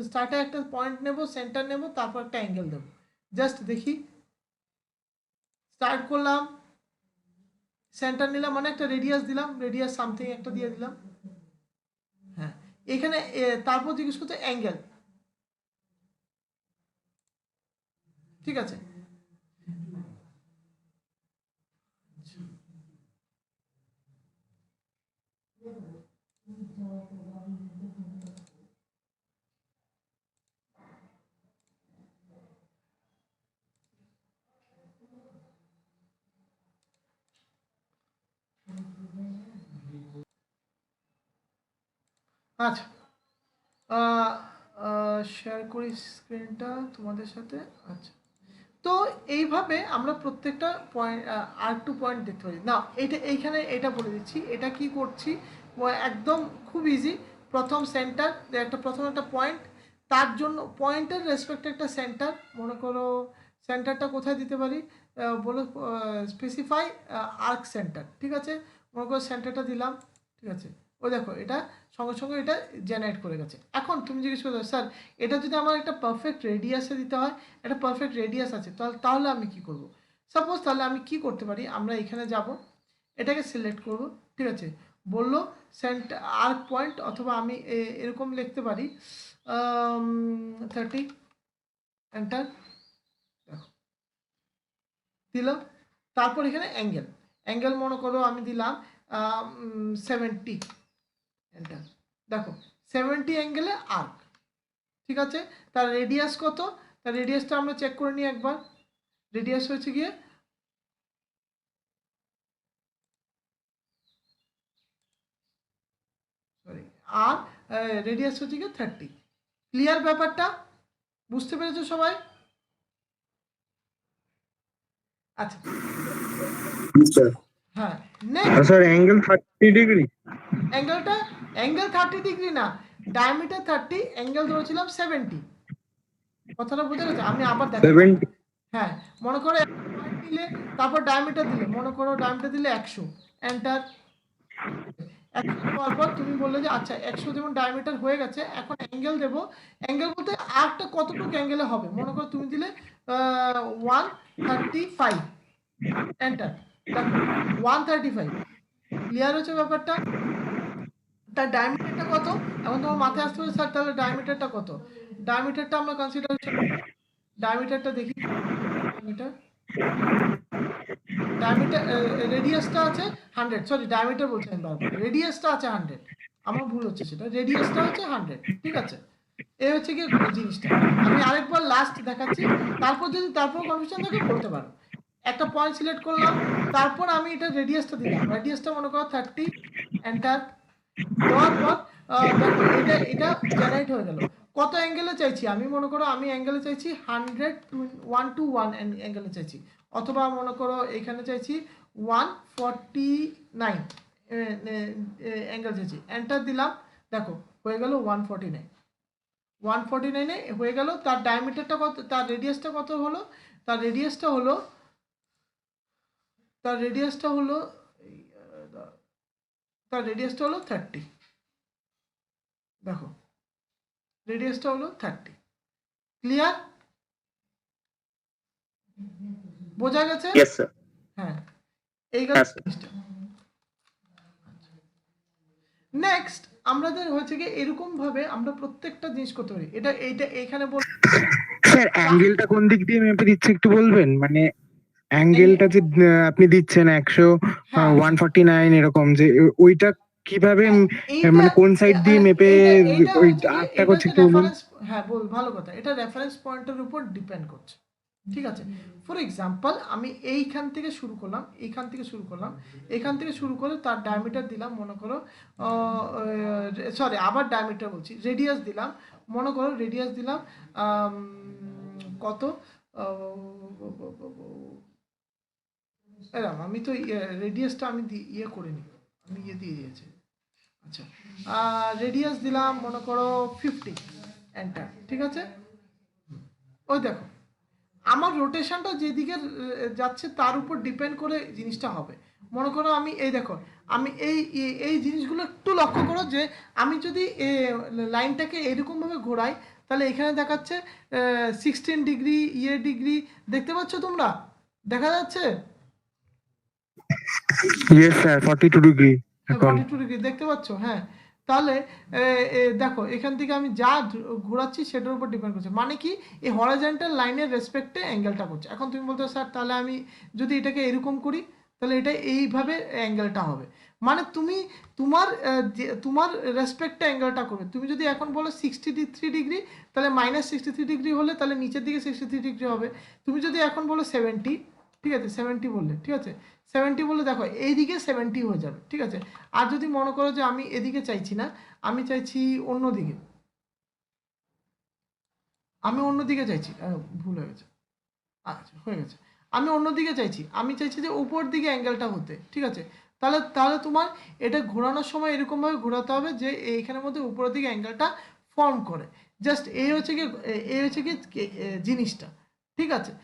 স্টার্টে একটা পয়েন্ট নেব, সেন্টার নেব, তারপর একটা অ্যাঙ্গেল দেবো। জাস্ট দেখি, স্টার্ট করলাম, সেন্টার নিলাম, মানে একটা রেডিয়াস দিলাম, রেডিয়াস সামথিং একটা দিয়ে দিলাম, হ্যাঁ, এখানে তারপর জিজ্ঞেস করতে অ্যাঙ্গেল, ঠিক আছে? আচ্ছা, শেয়ার করি স্ক্রিনটা তোমাদের সাথে। আচ্ছা, তো এইভাবে আমরা প্রত্যেকটা পয়েন্ট আর টু পয়েন্ট দেখতে পারি না। এইখানে এটা বলে দিচ্ছি, এটা কি করছি, একদম খুব ইজি। প্রথম সেন্টার, প্রথম একটা পয়েন্ট, তার জন্য পয়েন্টের রেসপেক্টে একটা সেন্টার, মনে করো সেন্টারটা কোথায় দিতে পারি, বলো স্পেসিফাই আর্ক সেন্টার, ঠিক আছে, মনে করো সেন্টারটা দিলাম, ঠিক আছে, ও দেখো এটা সঙ্গে সঙ্গে এটা জেনারেট করে গেছে। এখন তুমি জিজ্ঞেস করছো স্যার এটা যদি আমার একটা পারফেক্ট রেডিয়াসে দিতে হয়, একটা পারফেক্ট রেডিয়াস আছে, তাহলে আমি কি করব? সাপোজ তাহলে আমি কি করতে পারি, আমরা এখানে যাব, এটাকে সিলেক্ট করব, ঠিক আছে, বললো আর্ক পয়েন্ট, অথবা আমি এরকম লিখতে পারি 30, এন্টার দিলাম। তারপর এখানে অ্যাঙ্গেল মনে করো আমি দিলাম 70, এন্টার। দেখো 70 অ্যাঙ্গেলে আর্ক, ঠিক আছে। তার রেডিয়াস কত, তার রেডিয়াসটা আমরা চেক করে নিই একবার। রেডিয়াস হচ্ছে গিয়ে আর রেডিয়াস হচ্ছে গিয়ে 30। ক্লিয়ার ব্যাপারটা? বুঝতে পেরেছো সবাই? আচ্ছা হ্যাঁ, next sir angle 30 degree? Angle 30 degree না, ডায়ামিটার 30, অ্যাঙ্গেল ধরেছিলাম 70। কথাটা বুঝে গেছে? আমি আবার দেখাচ্ছি। 70? হ্যাঁ, মনে করো পয়েন্ট দিলে, তারপর ডায়ামিটার দিলে, মনে করো ডায়ামিটার দিলে 100, এন্টার। 100 দেওয়ার পর তুমি বললে যে আচ্ছা 100 যেমন ডায়ামিটার হয়ে গেছে, এখন অ্যাঙ্গেল দেবো। অ্যাঙ্গেল বলতে আর্কটা কতটুকু অ্যাঙ্গেলে হবে, মনে করো তুমি দিলে 135, এন্টার। দেখো 135। ক্লিয়ার হচ্ছে ব্যাপারটা? তার ডায়ামিটারটা কত? এখন তোমার মাথায় আসতে হবে স্যার তাহলে ডায়ামিটারটা কত। ডায়ামিটারটা আমরা কনসিডারেশন, ডায়ামিটারটা দেখি। ডায়ামিটার রেডিয়াসটা আছে 100, সরি ডায়ামিটার বলছি আমি বারবার, রেডিয়াসটা আছে 100, আমার ভুল হচ্ছে, সেটা রেডিয়াসটা হচ্ছে 100, ঠিক আছে। এই হচ্ছে কি জিনিসটা। আমি আরেকবার লাস্ট দেখাচ্ছি, তারপর কনফিউশন থাকে বলতে পারো। একটা পয়েন্ট সিলেক্ট করলাম, তারপর আমি এটা রেডিয়াসটা দিলাম, রেডিয়াসটা মনে করো 30, এন্টার দেওয়ার পর দেখো এটা জেনারেট হয়ে গেল। কত অ্যাঙ্গেলে চাইছি আমি, মনে করো আমি অ্যাঙ্গেলে চাইছি 1 to 1 অ্যাঙ্গেলে চাইছি, অথবা মনে করো এখানে চাইছি 149 অ্যাঙ্গেল চাইছি, এন্টার দিলাম। দেখো হয়ে গেল 149 হয়ে গেল। তার ডায়ামিটারটা কত, তার রেডিয়াসটা কত হলো? তার রেডিয়াসটা হলো 30। দেখো রেডিয়াসটা হলো 30। ক্লিয়ার? বোঝা গেছে? Yes sir. হ্যাঁ, এই গেল হ্যাঁ, স্যার। জিনিসটা। নেক্সট আমাদের হচ্ছে কি এরকম ভাবে আমরা প্রত্যেকটা জিনিস করতে পারি। এইটা এখানে বল স্যার অ্যাঙ্গেলটা কোন দিক দিয়ে মেপে দিচ্ছে একটু বলবেন? মানে অ্যাঙ্গেলটা যে আপনি দিচ্ছেন 100, হ্যাঁ 149 এরকম, যে ওইটা কিভাবে এইটা মানে কোন সাইড দিয়ে মেপে এইটা ওই হচ্ছে কি, আর্কটা এটা করছে হচ্ছে একটু বলুন। রেফারেন্স। হ্যাঁ বল, ভালো কথা, এটা রেফারেন্স পয়েন্টের উপর ডিপেন্ড করছে, ঠিক আছে। ফর এক্সাম্পল আমি এইখান থেকে শুরু করলাম, এখান থেকে শুরু করে তার ডায়ামিটার দিলাম, মনে করো সরি আবার ডায়ামিটার বলছি, রেডিয়াস দিলাম, মনে করো রেডিয়াস দিলাম কত, এরকম। আমি তো রেডিয়াসটা আমি ইয়ে করিনি, আমি ইয়ে দিয়ে দিয়েছি। আচ্ছা রেডিয়াস দিলাম মনে করো 50, এন্টার, ঠিক আছে। ওই দেখো আমার রোটেশনটা যেদিকে যাচ্ছে তার উপর ডিপেন্ড করে জিনিসটা হবে। মনে করো আমি এই দেখো, আমি এই জিনিসগুলো একটু লক্ষ্য করো, যে আমি যদি লাইনটাকে এরকমভাবে ঘোরাই, তাহলে এখানে দেখাচ্ছে 16 ডিগ্রি ডিগ্রি, দেখতে পাচ্ছ তোমরা? দেখা যাচ্ছে? ইয়েস স্যার, 42 ডিগ্রি এখন। 42 ডিগ্রি দেখতে পাচ্ছ? হ্যাঁ, তাহলে দেখো এখান থেকে আমি যা ঘোরাচ্ছি সেটার উপর ডিপেন্ড করছে, মানে কি এই হরাইজন্টাল লাইনের রেসপেক্টে অ্যাঙ্গেলটা করছে। এখন তুমি বলতে স্যার তাহলে আমি যদি এটাকে এরকম করি, তাহলে এটা এইভাবে অ্যাঙ্গেলটা হবে, মানে তুমি তোমার রেসপেক্টে অ্যাঙ্গেলটা করবে। তুমি যদি এখন বলো 63 ডিগ্রি, তাহলে -63 ডিগ্রি হলে তাহলে নিচের দিকে 63 ডিগ্রি হবে। তুমি যদি এখন বলো 70, ঠিক আছে 70 বললে, ঠিক আছে 70 বললে দেখো এইদিকে 70 হয়ে যাবে, ঠিক আছে। আর যদি মনে করো যে আমি এদিকে চাইছি না, আমি চাইছি অন্যদিকে, চাইছি, ভুল হয়ে গেছে, আচ্ছা হয়ে গেছে, আমি অন্যদিকে চাইছি, আমি চাইছি যে উপর দিকে অ্যাঙ্গেলটা হতে, ঠিক আছে। তাহলে তোমার এটা ঘোরানোর সময় এরকমভাবে ঘোরাতে হবে যে এইখানের মধ্যে উপরের দিকে অ্যাঙ্গেলটা ফর্ম করে। জাস্ট এই হচ্ছে কি জিনিসটা, ঠিক আছে।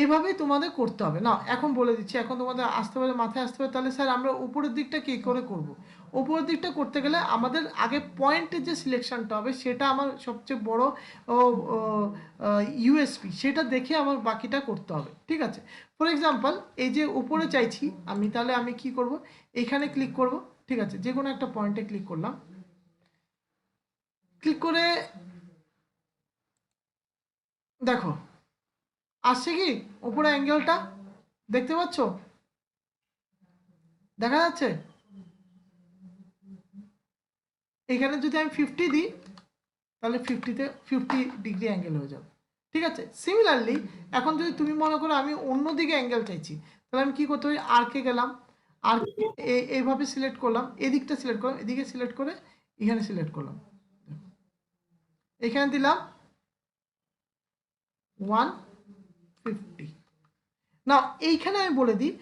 এইভাবেই তোমাদের করতে হবে না। এখন বলে দিচ্ছি, এখন তোমাদের আসতে হবে, মাথায় আসতে হবে, তাহলে স্যার আমরা উপরের দিকটা কী করে করব। উপরের দিকটা করতে গেলে আমাদের আগে পয়েন্টের যে সিলেকশনটা হবে সেটা আমার সবচেয়ে বড় ইউএসপি, সেটা দেখে আমার বাকিটা করতে হবে, ঠিক আছে। ফর এক্সাম্পল এই যে উপরে চাইছি আমি, তাহলে আমি কি করব, এখানে ক্লিক করব, ঠিক আছে, যে কোনো একটা পয়েন্টে ক্লিক করলাম, ক্লিক করে দেখো আসছে কি উপরে অ্যাঙ্গেলটা দেখতে পাচ্ছ, দেখা যাচ্ছে? এখানে যদি আমি 50 দিই তাহলে 50 ডিগ্রি অ্যাঙ্গেল হয়ে যাবে, ঠিক আছে। সিমিলারলি এখন যদি তুমি মনে করো আমি অন্য দিকে অ্যাঙ্গেল চাইছি, তাহলে আমি কি করতে পারি, আর্কে গেলাম, আর এইভাবে সিলেক্ট করলাম, এদিকটা সিলেক্ট করলাম, এদিকে সিলেক্ট করে এখানে সিলেক্ট করলাম, এখানে দিলাম 150। না এইখানে আমি বলে দিই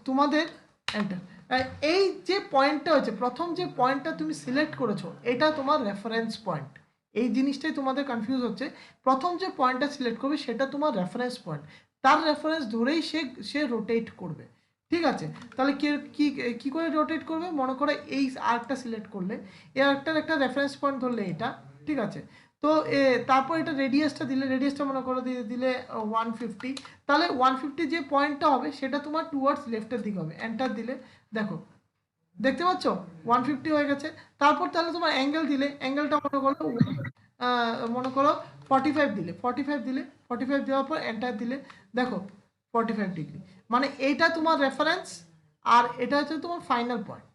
তোমাদের এই যে পয়েন্টটা হচ্ছে, প্রথম যে পয়েন্টটা তুমি সিলেক্ট করেছো এটা তোমার রেফারেন্স পয়েন্ট। এই জিনিসটাই তোমাদের কনফিউজ হচ্ছে, প্রথম যে পয়েন্টটা সিলেক্ট করবে সেটা তোমার রেফারেন্স পয়েন্ট, তার রেফারেন্স ধরেই সে রোটেট করবে, ঠিক আছে। তাহলে কি করে রোটেট করবে, মনে করো এই আর্কটা সিলেক্ট করলে এই আর্কটার একটা রেফারেন্স পয়েন্ট ধরলে এটা, ঠিক আছে। তো তারপর এটা রেডিয়াসটা দিলে, রেডিয়াসটা মনে করো দিলে 150, তাহলে 150 যে পয়েন্টটা হবে সেটা তোমার টুয়ার্ডস লেফটের দিকে হবে। এন্টার দিলে দেখো দেখতে পাচ্ছ 150 হয়ে গেছে। তারপর তাহলে তোমার অ্যাঙ্গেল দিলে, অ্যাঙ্গেলটা মনে করো 45 দিলে, 45 দেওয়ার পর এন্টার দিলে দেখো 45 ডিগ্রি, মানে এইটা তোমার রেফারেন্স আর এটা হচ্ছে তোমার ফাইনাল পয়েন্ট।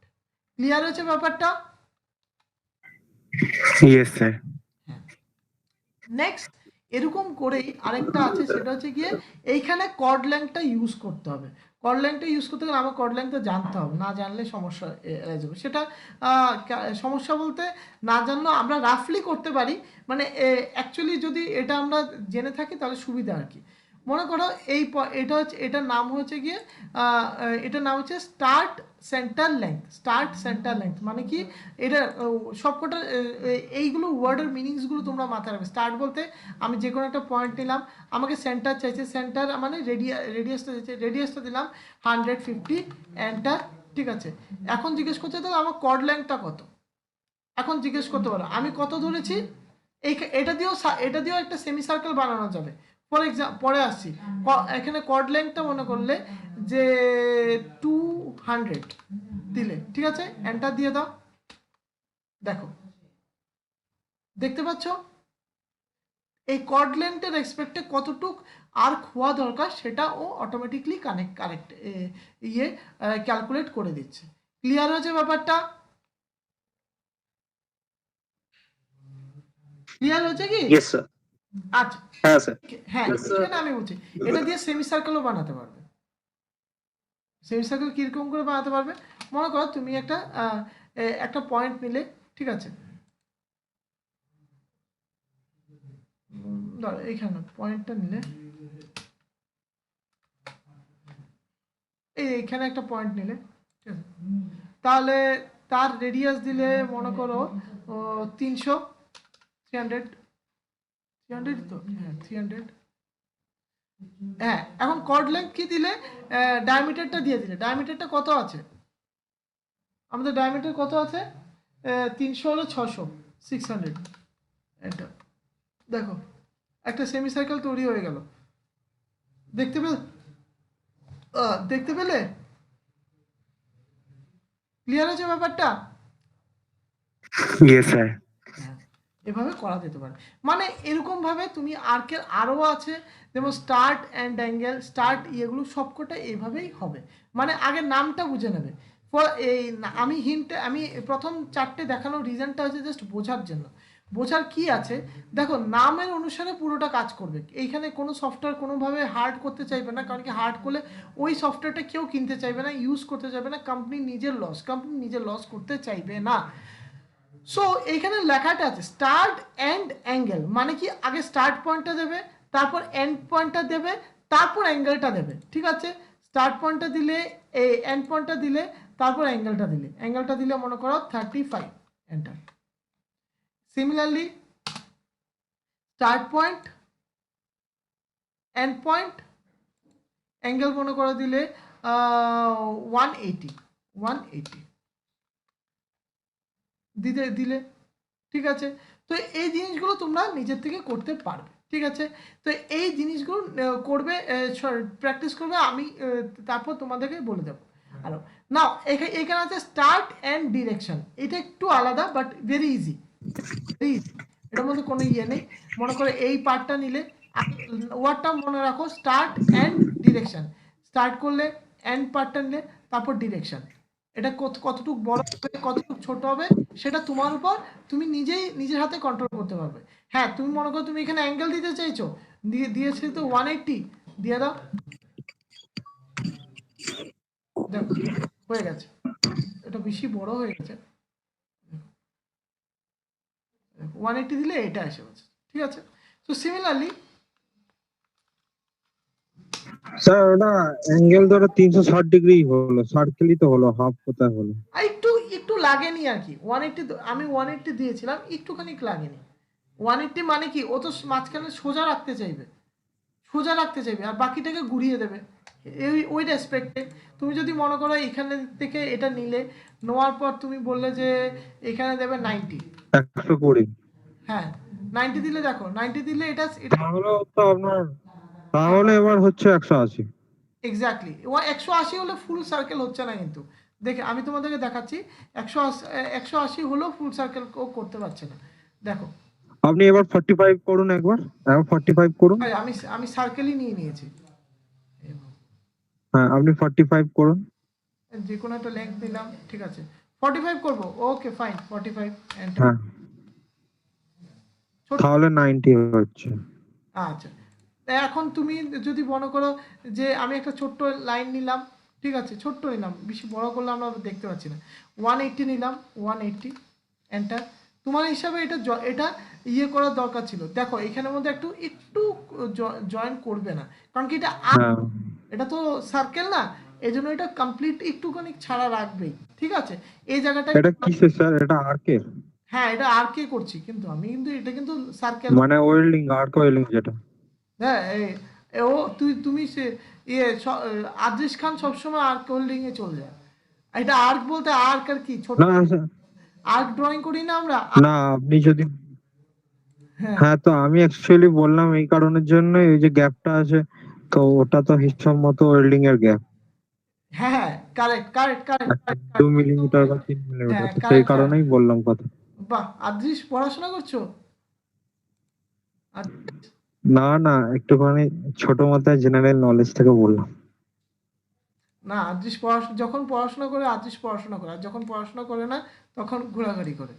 ক্লিয়ার হয়েছে ব্যাপারটা? Yes sir. নেক্সট এরকম করেই আরেকটা আছে, সেটা হচ্ছে গিয়ে এইখানে কর্ড লেংথটা ইউজ করতে হবে। কর্ড লেংথটা ইউজ করতে গেলে আমার কর্ড লেংথটা জানতে হবে, না জানলে সমস্যা এড়ে যাবে। সেটা সমস্যা বলতে না জানলেও আমরা রাফলি করতে পারি, মানে অ্যাকচুয়ালি যদি এটা আমরা জেনে থাকি তাহলে সুবিধা আর কি। মনে করো এটা হচ্ছে, এটার নাম হচ্ছে গিয়ে এটার নাম হচ্ছে স্টার্ট সেন্টার লেংথ। মানে কি এটা সবকটা এইগুলো ওয়ার্ডের মিনিংসগুলো তোমরা মাথায় রাখবে। স্টার্ট বলতে আমি যে কোনো একটা পয়েন্ট নিলাম, আমাকে সেন্টার চাইছে, সেন্টার মানে রেডিয়াসটা চাইছে, রেডিয়াসটা দিলাম 150, এন্টার, ঠিক আছে। এখন জিজ্ঞেস করছে তাহলে আমার কর্ড লেংথটা কত, এখন জিজ্ঞেস করতে পারো আমি কত ধরেছি। এটা দিয়েও একটা সেমি সার্কেল বানানো যাবে। ফর এক্সাম্পল পরে আসছি, এখানে কর্ড লেংথটা মনে করলে যে 200 দিলে, ঠিক আছে, এন্টার দিয়ে দাও। দেখো দেখতে পাচ্ছ এই কর্ড লেংথের রেসপেক্টে কতটুক আর্ক হওয়া দরকার সেটা ও অটোমেটিকলি ক্যালকুলেট করে দিচ্ছে। ক্লিয়ার হয়েছে ব্যাপারটা? ক্লিয়ার হয়েছে কি? Yes sir. আচ্ছা হ্যাঁ স্যার। হ্যাঁ, এখানে আমি বলছি এটা দিয়ে সেমি সার্কেলও বানাতে পারবে। সেমি সার্কেল কিরকম করে বানাতে পারবে, মনে করো তুমি একটা পয়েন্ট নিলে, ঠিক আছে, ধরো এইখানে পয়েন্টটা নিলে, এইখানে একটা পয়েন্ট নিলে, ঠিক আছে, তাহলে তার রেডিয়াস দিলে মনে করো 300 তো হ্যাঁ 300। হ্যাঁ এখন কর্ড লেংথ কি দিলে, ডায়ামিটারটা দিয়ে দিলে, ডায়ামিটারটা কত আছে আমাদের, ডায়ামিটার কত আছে 300 হলো 600, 600। এটা দেখো একটা সেমি সার্কেল তৈরি হয়ে গেল, দেখতে পেলে? ক্লিয়ার আছে ব্যাপারটা? Yes sir. এভাবে করা যেতে পারে। মানে এরকম ভাবে তুমি আর্কের আরও আছে, যেমন স্টার্ট অ্যান্ড অ্যাঙ্গেল, স্টার্ট এগুলো সবকটা এভাবেই হবে। মানে আগে নামটা বুঝে নেবে। আমি প্রথম 4টে দেখানোর রিজনটা হচ্ছে জাস্ট বোঝার জন্য, বোঝার কি আছে। দেখো নামের অনুসারে পুরোটা কাজ করবে। এইখানে কোনো সফটওয়্যার কোনোভাবে হার্ড করতে চাইবে না, কারণ কি হার্ড করলে ওই সফটওয়্যারটা কেউ কিনতে চাইবে না, ইউজ করতে চাইবে না, কোম্পানি নিজের লস করতে চাইবে না। সো এইখানে লেখাটা আছে স্টার্ট অ্যান্ড অ্যাঙ্গেল, মানে কি আগে স্টার্ট পয়েন্টটা দেবে, তারপর এন্ড পয়েন্টটা দেবে, তারপর অ্যাঙ্গেলটা দেবে, ঠিক আছে। স্টার্ট পয়েন্টটা দিলে, এন্ড পয়েন্টটা দিলে, তারপর অ্যাঙ্গেলটা দিলে মনে করো 35, enter. Similarly start point, end point, angle মনে করে দিলে 180 দিলে, ঠিক আছে। তো এই জিনিসগুলো তোমরা নিজের থেকে করতে পারবে, ঠিক আছে। তো এই জিনিসগুলো করবে, প্র্যাকটিস করবে, আমি তারপর তোমাদেরকে বলে দেবো। আরো নাও এখানে আছে স্টার্ট এন্ড ডিরেকশন, এটা একটু আলাদা বাট ভেরি ইজি, এটার মধ্যে কোনো ইয়ে নেই। মনে করে এই পার্টটা নিলে ওয়ার্ডটা মনে রাখো স্টার্ট এন্ড ডিরেকশন, স্টার্ট করলে এন্ড পার্টটা নিলে তারপর ডিরেকশন। এটা কতটুকু বড় হবে কতটুকু ছোট হবে সেটা তোমার উপর, তুমি নিজেই নিজের হাতে কন্ট্রোল করতে পারবে। হ্যাঁ তুমি মনে করো তুমি এখানে অ্যাঙ্গেল দিতে চাইছো, দিয়েছি তো 180 দিয়ে দাও, দেখো হয়ে গেছে, এটা বেশি বড় হয়ে গেছে, 180 দিলে এটা এসে গেছে, ঠিক আছে। তো সিমিলারলি স্যার ওটা অ্যাঙ্গেল ধরো 360 ডিগ্রি হলো, সার্কেলই তো হলো, হাফ কোথায় হলো? একটু একটু লাগেনি আর কি, 180 আমি 180 দিয়েছিলাম, একটুখানি লাগেনি। 180 মানে কি, ও তো মাঝখানে সোজা রাখতে চাইবে, সোজা রাখতে চাইবে আর বাকিটাকে ঘুরিয়ে দেবে ওই রেসপেক্টে। তুমি যদি মনে করো এখানে থেকে এটা নিলে, নেওয়ার পর তুমি বললে যে এখানে দেবে 90, 120। হ্যাঁ 90 দিলে দেখো 90 দিলে এটা তাহলে তো আপনার, তাহলে এবার হচ্ছে 180। এক্স্যাক্টলি 180 হলে ফুল সার্কেল হচ্ছে না কিন্তু, দেখে আমি তোমাদেরকে দেখাচ্ছি, 180 হলেও ফুল সার্কেল ও করতে পারছে না। দেখো আপনি এবার 45 করুন, একবার 45 করুন। আমি আমি সার্কেলই নিয়ে নিয়েছি, হ্যাঁ আপনি 45 করুন। যে কোনো একটা লেন্থ দিলাম, ঠিক আছে 45 করব, ওকে ফাইন 45 এন্টার। হ্যাঁ তাহলে 90 হচ্ছে। আচ্ছা এখন তুমি যদি মনে করো যে আমি একটা ছোট্ট লাইন নিলাম, ঠিক আছে ছোট্ট নিলাম, বেশি বড় করলে আমরা দেখতে পাচ্ছি না, 180 নিলাম, 180 এন্টার। তোমার হিসাবে এটা এটা ইয়ে করার দরকার ছিল, দেখো এখানের মধ্যে একটু একটু জয়েন করবে না, কারণ কি এটা হ্যাঁ এটা তো সার্কেল না, এই জন্য এটা কমপ্লিট একটুখানি ছাড়া রাখবেই, ঠিক আছে। এই জায়গাটা এটা কিসের স্যার? এটা আর্কের? হ্যাঁ এটা আর কে করছি কিন্তু আমি, কিন্তু এটা কিন্তু সার্কেল, মানে ওয়েল্ডিং, আর্ক ওয়েল্ডিং যেটা। হ্যাঁ ও তুমি সে ইয়ে আদৃশ খান সবসময় আর্ক হোল্ডিং এ চলে যায়, এটা আর্ক বলতে আর্ক আর কি ছোট না স্যার, আর্ক ড্রয়িং করি না আমরা, না আপনি যদি, হ্যাঁ হ্যাঁ তো আমি অ্যাকচুয়ালি বললাম এই কারণের জন্য, এই যে গ্যাপটা আছে, তো ওটা তো হিসাব মতো ওয়েল্ডিং এর গ্যাপ, হ্যাঁ হ্যাঁ কারেক্ট কারেক্ট কারেক্ট 2 মিলিমিটার বা 3 মিলিমিটার, হ্যাঁ তো সেই কারেক্ট, কারণেই বললাম কথা। বাহ আদৃশ পড়াশোনা করছো? না না, একটুখানি ছোট মাথায় জেনারেল নলেজ থেকে বললাম। না আদৃশ যখন পড়াশোনা করে আদৃশ পড়াশোনা করে, আর যখন পড়াশোনা করে না তখন ঘোরাঘুরি করে।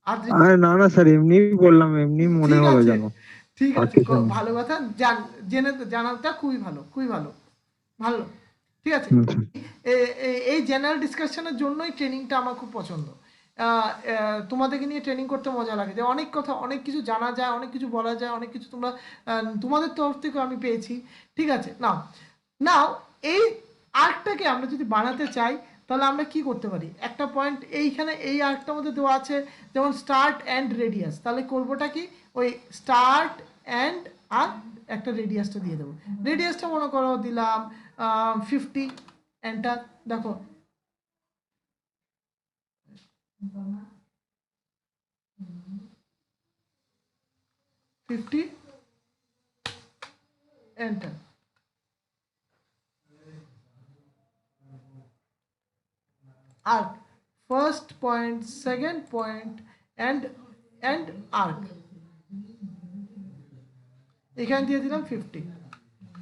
আদৃশ আরে না না স্যার, এমনি বললাম, এমনি মনে ঠিক হলো আছে জানো। ঠিক আর আছে, কিছু না। ভালো কথা, জানাটা খুবই ভালো, খুবই ভালো, ভালো, ঠিক আছে। হুম, এই জেনারেল ডিসকাশনের জন্যই ট্রেনিংটা আমার খুব পছন্দ। তোমাদেরকে নিয়ে ট্রেনিং করতে মজা লাগে, যে অনেক কথা অনেক কিছু জানা যায়, অনেক কিছু বলা যায়, অনেক কিছু তোমরা তোমাদের তরফ থেকেও আমি পেয়েছি, ঠিক আছে। নাও নাও এই আর্কটাকে আমরা যদি বানাতে চাই তাহলে আমরা কি করতে পারি, একটা পয়েন্ট এইখানে এই আর্কটার মধ্যে দেওয়া আছে যেমন স্টার্ট অ্যান্ড রেডিয়াস, তাহলে করবোটা কি, ওই স্টার্ট অ্যান্ড আর একটা রেডিয়াসটা দিয়ে দেবো, রেডিয়াসটা মনে করো দিলাম 50 এন্টার। দেখো 50 enter. arc, first point, second point, and arc, এখানে দিয়ে দিলাম 50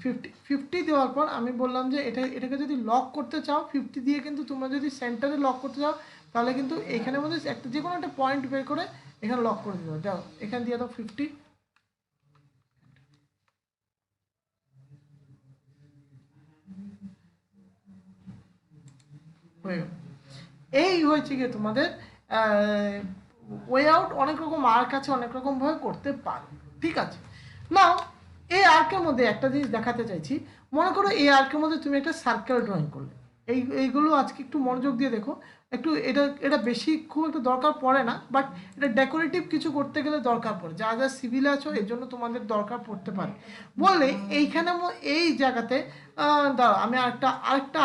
50 50 দেওয়ার পর আমি বললাম যে এটাকে যদি লক করতে চাও 50 দিয়ে, কিন্তু তোমরা যদি সেন্টারে লক করতে চাও তাহলে কিন্তু এখানের মধ্যে একটা যে কোনো একটা পয়েন্ট বের করে এখানে লক করে দিতে, দাও এখানে দিয়ে দাও 50, হয়ে গেল। এই হয়েছে গিয়ে তোমাদের ওয়ে আউট, অনেক রকম আর্ক আছে, অনেক রকম ভাবে করতে পারো, ঠিক আছে। নাও এই আর্কের মধ্যে একটা জিনিস দেখাতে চাইছি, মনে করো এই আর্কের মধ্যে তুমি একটা সার্কেল ড্রয়িং করলে, এইগুলো আজকে একটু মনোযোগ দিয়ে দেখো, একটু এটা এটা বেশি খুব একটা দরকার পড়ে না, বাট এটা ডেকোরেটিভ কিছু করতে গেলে দরকার পড়ে, যা যা সিভিল আছো এর জন্য তোমাদের দরকার পড়তে পারে। বললে এইখানে এই জায়গাতে দাঁড়াও আমি আরেকটা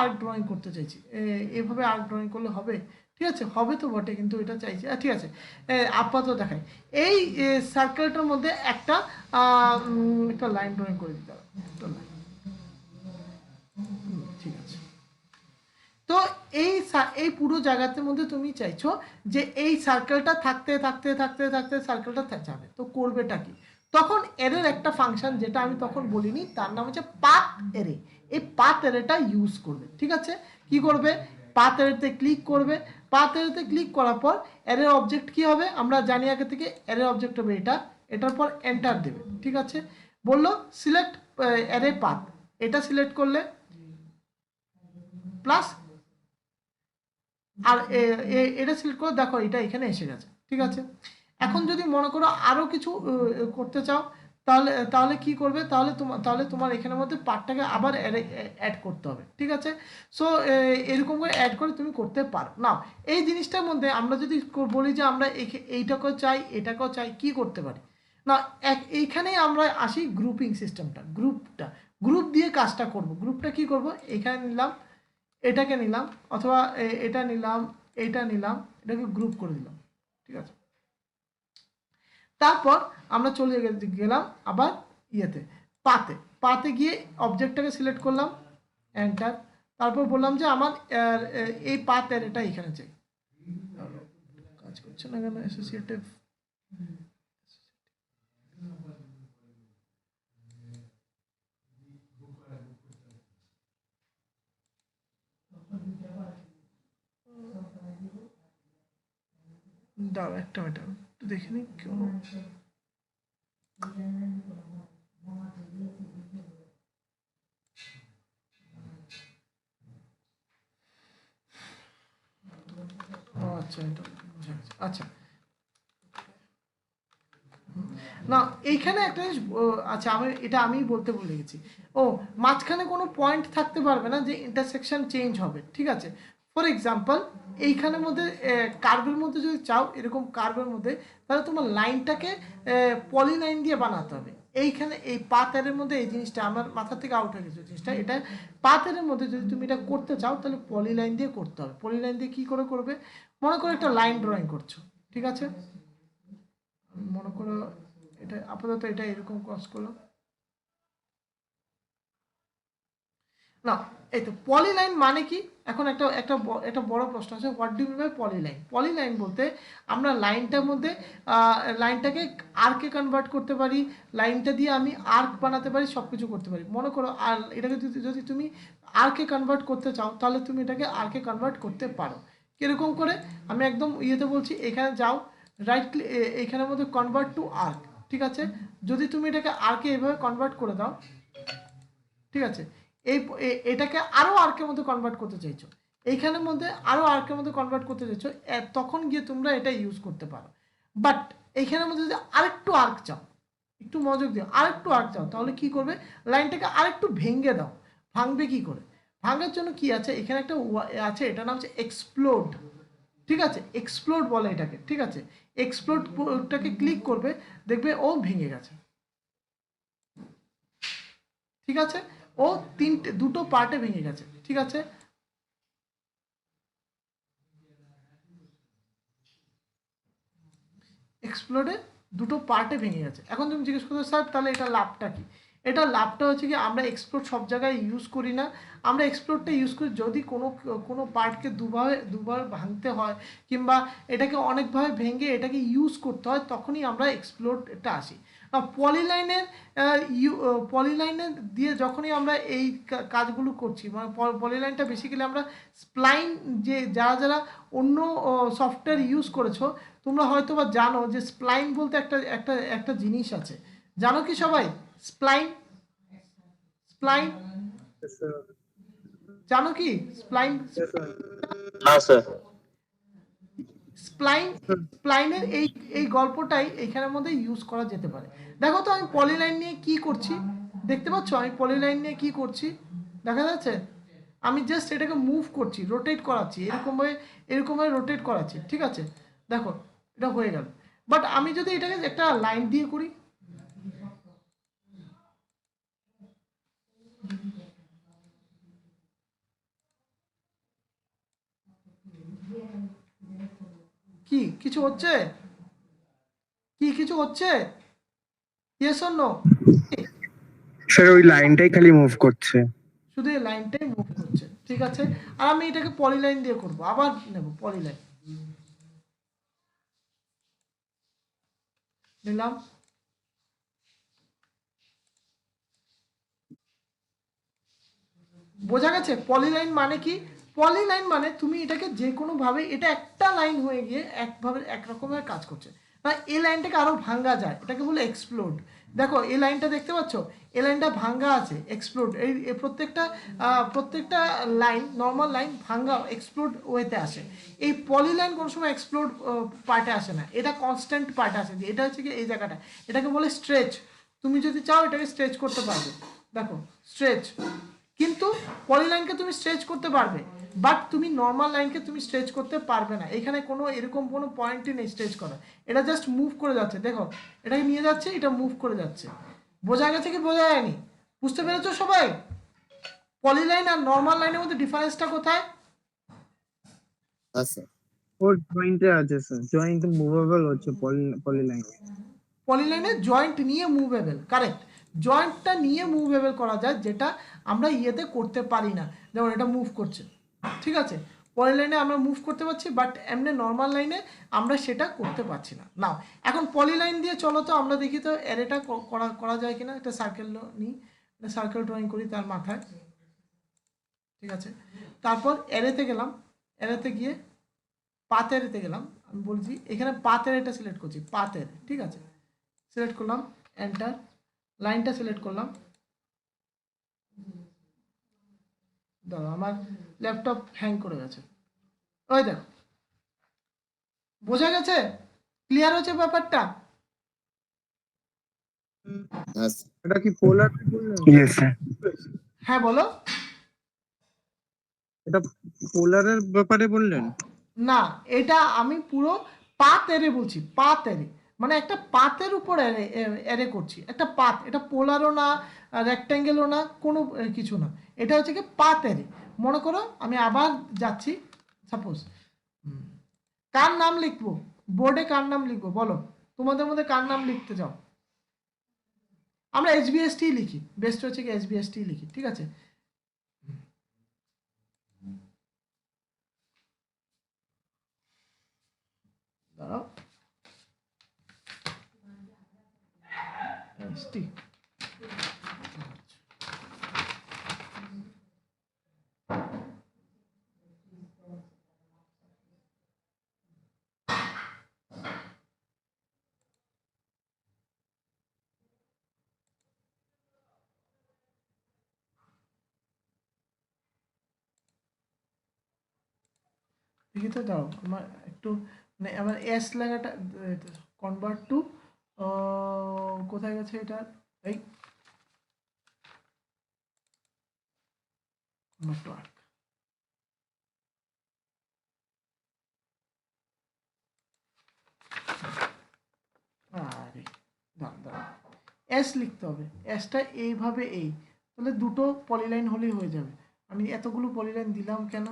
আর্ক ড্রয়িং করতে চাইছি, এভাবে আর্ক ড্রয়িং করলে হবে, ঠিক আছে হবে তো বটে, কিন্তু এটা চাইছি, ঠিক আছে আপাতত দেখাই। এই সার্কেলটার মধ্যে একটা একটা লাইন ড্রয়িং করে দিতে হবে, একটা লাইন, ঠিক আছে এই পুরো জায়গাটার মধ্যে তুমি চাইছো যে এই সার্কেলটা থাকতে থাকতে থাকতে থাকতে সার্কেলটা যাবে, তো করবেটা কি? তখন এরের একটা ফাংশন যেটা আমি তখন বলিনি, তার নাম হচ্ছে পাথ এরে। এই পাথ এরেটা ইউজ করবে, ঠিক আছে? কি করবে? পাথ এরেতে ক্লিক করবে। পাথ এরেতে ক্লিক করার পর এরের অবজেক্ট কি হবে আমরা জানি আগে থেকে, এরের অবজেক্ট হবে এটা, এটার পর এন্টার দেবে, ঠিক আছে? বললো সিলেক্ট এরে পাথ, এটা সিলেক্ট করলে প্লাস আর এটা সিলেক্ট করে দেখো এটা এখানে এসে গেছে, ঠিক আছে? এখন যদি মনে করো আরো কিছু করতে চাও, তাহলে কি করবে? তাহলে তোমার এখানের মধ্যে পার্টটাকে আবার অ্যাড করতে হবে, ঠিক আছে? সো এরকম করে অ্যাড করে তুমি করতে পারো না। এই জিনিসটার মধ্যে আমরা যদি বলি যে আমরা এইটাকেও চাই এটাকেও চাই, কি করতে পারি না? এইখানেই আমরা আসি গ্রুপিং সিস্টেমটা, গ্রুপ দিয়ে কাজটা করব। গ্রুপটা কি করব? এখানে নিলাম, এটাকে নিলাম, অথবা এটা নিলাম, এটা নিলাম, এটাকে গ্রুপ করে দিলাম, ঠিক আছে? তারপর আমরা চলে গেলাম আবার ইয়েতে, পাতে গিয়ে অবজেক্টটাকে সিলেক্ট করলাম, এন্টার। তারপর বললাম যে আমার এই পাথের এটা এখানে চাই। কাজ করছে না কেন? অ্যাসোসিয়েটিভ দাও একটা মিনিট একটু দেখে নি কেউ। আচ্ছা এটা আচ্ছা না, এইখানে একটা জিনিস আচ্ছা আমি বলতে ভুলে গেছি। ও, মাঝখানে কোনো পয়েন্ট থাকতে পারবে না যে ইন্টারসেকশন চেঞ্জ হবে, ঠিক আছে? ফর এক্সাম্পল এইখানের মধ্যে কার্ভের মধ্যে যদি চাও, এরকম কার্ভের মধ্যে, তাহলে তোমার লাইনটাকে পলিলাইন দিয়ে বানাতে হবে। এইখানে এই পাথের মধ্যে এই জিনিসটা আমার মাথা থেকে আউট হয়ে গেছে জিনিসটা, এটা পাথের মধ্যে যদি তুমি এটা করতে চাও তাহলে পলিলাইন দিয়ে করতে হবে। পলিলাইন দিয়ে কি করে করবে? মনে করো একটা লাইন ড্রয়িং করছো, ঠিক আছে? মনে করো এটা আপাতত এটা এরকম ক্রস করলাম না। এই তো পলিলাইন মানে কি? এখন একটা বড় প্রশ্ন আছে, what do you mean by polyline? Polyline বলতে আমরা লাইনটার মধ্যে লাইনটাকে আর্কে কনভার্ট করতে পারি, লাইনটা দিয়ে আমি আর্ক বানাতে পারি, সব কিছু করতে পারি। মনে করো আর এটাকে যদি তুমি আর্কে কনভার্ট করতে চাও তাহলে তুমি এটাকে আর্কে কনভার্ট করতে পারো। কিরকম করে? আমি একদম ইয়েতে বলছি, এখানে যাও, রাইট ক্লিক, এখানের মধ্যে কনভার্ট টু আর্ক, ঠিক আছে? যদি তুমি এটাকে আর্কে এভাবে কনভার্ট করে দাও, ঠিক আছে? এটাকে আরো আর্কের মধ্যে কনভার্ট করতে চাইছো, এইখানের মধ্যে আরো আর্কের মধ্যে কনভার্ট করতে চাইছো, তখন গিয়ে তোমরা এটা ইউজ করতে পারো। বাট এইখানের মধ্যে যদি আরেকটু আর্ক চাও, একটু মনোযোগ দিও, আরেকটু আর্ক চাও, তাহলে কি করবে? লাইনটাকে আরেকটু ভেঙে দাও। ভাঙবে কি করে? ভাঙার জন্য কি আছে, এখানে একটা আছে, এটার নাম হচ্ছে এক্সপ্লোড, ঠিক আছে? এক্সপ্লোড বলে এটাকে, ঠিক আছে? এক্সপ্লোডটাকে ক্লিক করবে, দেখবে ও ভেঙে গেছে, ঠিক আছে? ও দুটো পার্টে ভেঙে গেছে, ঠিক আছে? এক্সপ্লোডে দুটো পার্টে ভেঙে গেছে। এখন তুমি জিজ্ঞেস করছো স্যার তাহলে এটা লাভটা কি? এটা লাভটা হচ্ছে কি, আমরা এক্সপ্লোড সব জায়গায় ইউজ করি না। আমরা এক্সপ্লোডটা ইউজ করি যদি কোনো পার্টকে দুবার ভাঙতে হয়, কিংবা এটাকে অনেকভাবে ভেঙে এটাকে ইউজ করতে হয়, তখনই আমরা এক্সপ্লোডটা আসি। পলিলাইনের দিয়ে যখনই আমরা এই কাজগুলো করছি, মানে পলিলাইনটা বেসিক্যালি আমরা স্প্লাইন, যে যারা অন্য সফটওয়্যার ইউজ করেছো তোমরা হয়তো বা জানো যে স্প্লাইন বলতে একটা জিনিস আছে, জানো কি সবাই? স্প্লাইন জানো কি স্প্লাইন? হ্যাঁ স্যার। স্প্লাইনের এই গল্পটাই এইখানের মধ্যে ইউজ করা যেতে পারে। দেখো তো আমি পলিলাইন নিয়ে কি করছি, দেখতে পাচ্ছ আমি পলিলাইন নিয়ে কি করছি? দেখা যাচ্ছে আমি জাস্ট এটাকে মুভ করছি, রোটেট করাচ্ছি, এরকমভাবে রোটেট করাচ্ছি, ঠিক আছে? দেখো এটা হয়ে গেল। বাট আমি যদি এটাকে একটা লাইন দিয়ে করি, কি কিছু হচ্ছে? কিছু হচ্ছে? Yes or no? স্যার ওই লাইনটাই খালি মুভ করছে। শুধু এই লাইনটাই মুভ করছে, ঠিক আছে, আর আমি এটাকে পলিলাইন দিয়ে করব, আবার নেব পলিলাইন, নিলাম। বোঝা গেছে পলিলাইন মানে কি? পলিলাইন মানে তুমি এটাকে যে কোনো ভাবে, এটা একটা লাইন হয়ে গিয়ে একভাবে একরকমের কাজ করছে না, এই লাইনটাকে আরো ভাঙ্গা যায়, এটাকে বলে এক্সপ্লোড। দেখো এই লাইনটা দেখতে পাচ্ছ, এই লাইনটা ভাঙ্গা আছে, এক্সপ্লোড, এই প্রত্যেকটা লাইন, নর্মাল লাইন ভাঙ্গা এক্সপ্লোড ওয়েতে আসে। এই পলিলাইন কোনো সময় এক্সপ্লোড পার্টে আসে না, এটা কনস্ট্যান্ট পার্টে আসে। এটা হচ্ছে কি এই জায়গাটা, এটাকে বলে স্ট্রেচ। তুমি যদি চাও এটাকে স্ট্রেচ করতে পারবে, দেখো স্ট্রেচ। কিন্তু পলিলাইনকে তুমি স্ট্রেচ করতে পারবে, বাট তুমি নর্মাল লাইনকে তুমি স্ট্রেচ করতে পারবে না। এখানে কোনো এরকম কোনো পয়েন্টই নেই স্ট্রেচ করা, এটা জাস্ট মুভ করে যাচ্ছে। দেখো এটাকে নিয়ে যাচ্ছে, এটা মুভ করে যাচ্ছে। বোঝা গেছে কি বোঝা যায়নি? বুঝতে পেরেছো সবাই? পলিলাইন আর নর্মাল লাইনের মধ্যে ডিফারেন্সটা কোথায়? আচ্ছা ওর জয়েন্টে আছে স্যার, জয়েন্ট মুভেবল হচ্ছে পলিলাইন। পলিলাইনে জয়েন্ট নিয়ে মুভেবল, কারেক্ট। জয়েন্টটা নিয়ে মুভেবল করা যায়, যেটা আমরা ইয়েতে করতে পারি না। যেমন এটা মুভ করছে, ঠিক আছে, পলিলাইনে আমরা মুভ করতে পারছি, বাট এমনি নর্মাল লাইনে আমরা সেটা করতে পারছি না। নাও এখন পলিলাইন দিয়ে চলো তো আমরা দেখি তো অ্যারেটা করা যায় কিনা। একটা সার্কেল নিই, সার্কেল ড্রয়িং করি তার মাথায়, ঠিক আছে। তারপর অ্যারেতে গেলাম, অ্যারেতে গিয়ে পাথ অ্যারেতে গেলাম। আমি বলছি এখানে পাথ অ্যারেটা সিলেক্ট করছি, পাথ অ্যারে, ঠিক আছে। সিলেক্ট করলাম, এন্টার, লাইনটা সিলেক্ট করলাম। দাঁড়া, আমার ল্যাপটপ হ্যাং করে গেছে। ওই দেখো, বোঝা গেছে? ক্লিয়ার হচ্ছে ব্যাপারটা? আচ্ছা এটা কি পোলার বললেন? Yes sir. হ্যাঁ বলো। এটা পোলারের ব্যাপারে বললেন? না, এটা আমি পুরো পাত এরে বলছি, পাত এরে মানে একটা পাতের উপর এরে এরে করছি, একটা পাত। এটা পোলারও না, রেক্ট্যাঙ্গেলও না, কোনো কিছু না, এটা হচ্ছে কি পাত এরে। মনে করো আমি আবার যাচ্ছি, সাপোজ কার নাম লিখবো বোর্ডে, কার নাম লিখবো বলো, তোমাদের মধ্যে কার নাম লিখতে চাও? আমরা HBST লিখি, বেস্ট হচ্ছে কি HBST লিখি, ঠিক আছে। দাঁড়াও, ST, দেখি তো, দাও আমার একটু, মানে আমার এস লেখাটা কনভার্ট টু, কোথায় গেছে এটা, এই কনভার্ট টু আর্ক। আরে দাঁড়া, এস লিখতে হবে, এসটা এইভাবে, এই তাহলে দুটো পলিলাইন হলেই হয়ে যাবে। আমি এতগুলো পলিলাইন দিলাম কেন?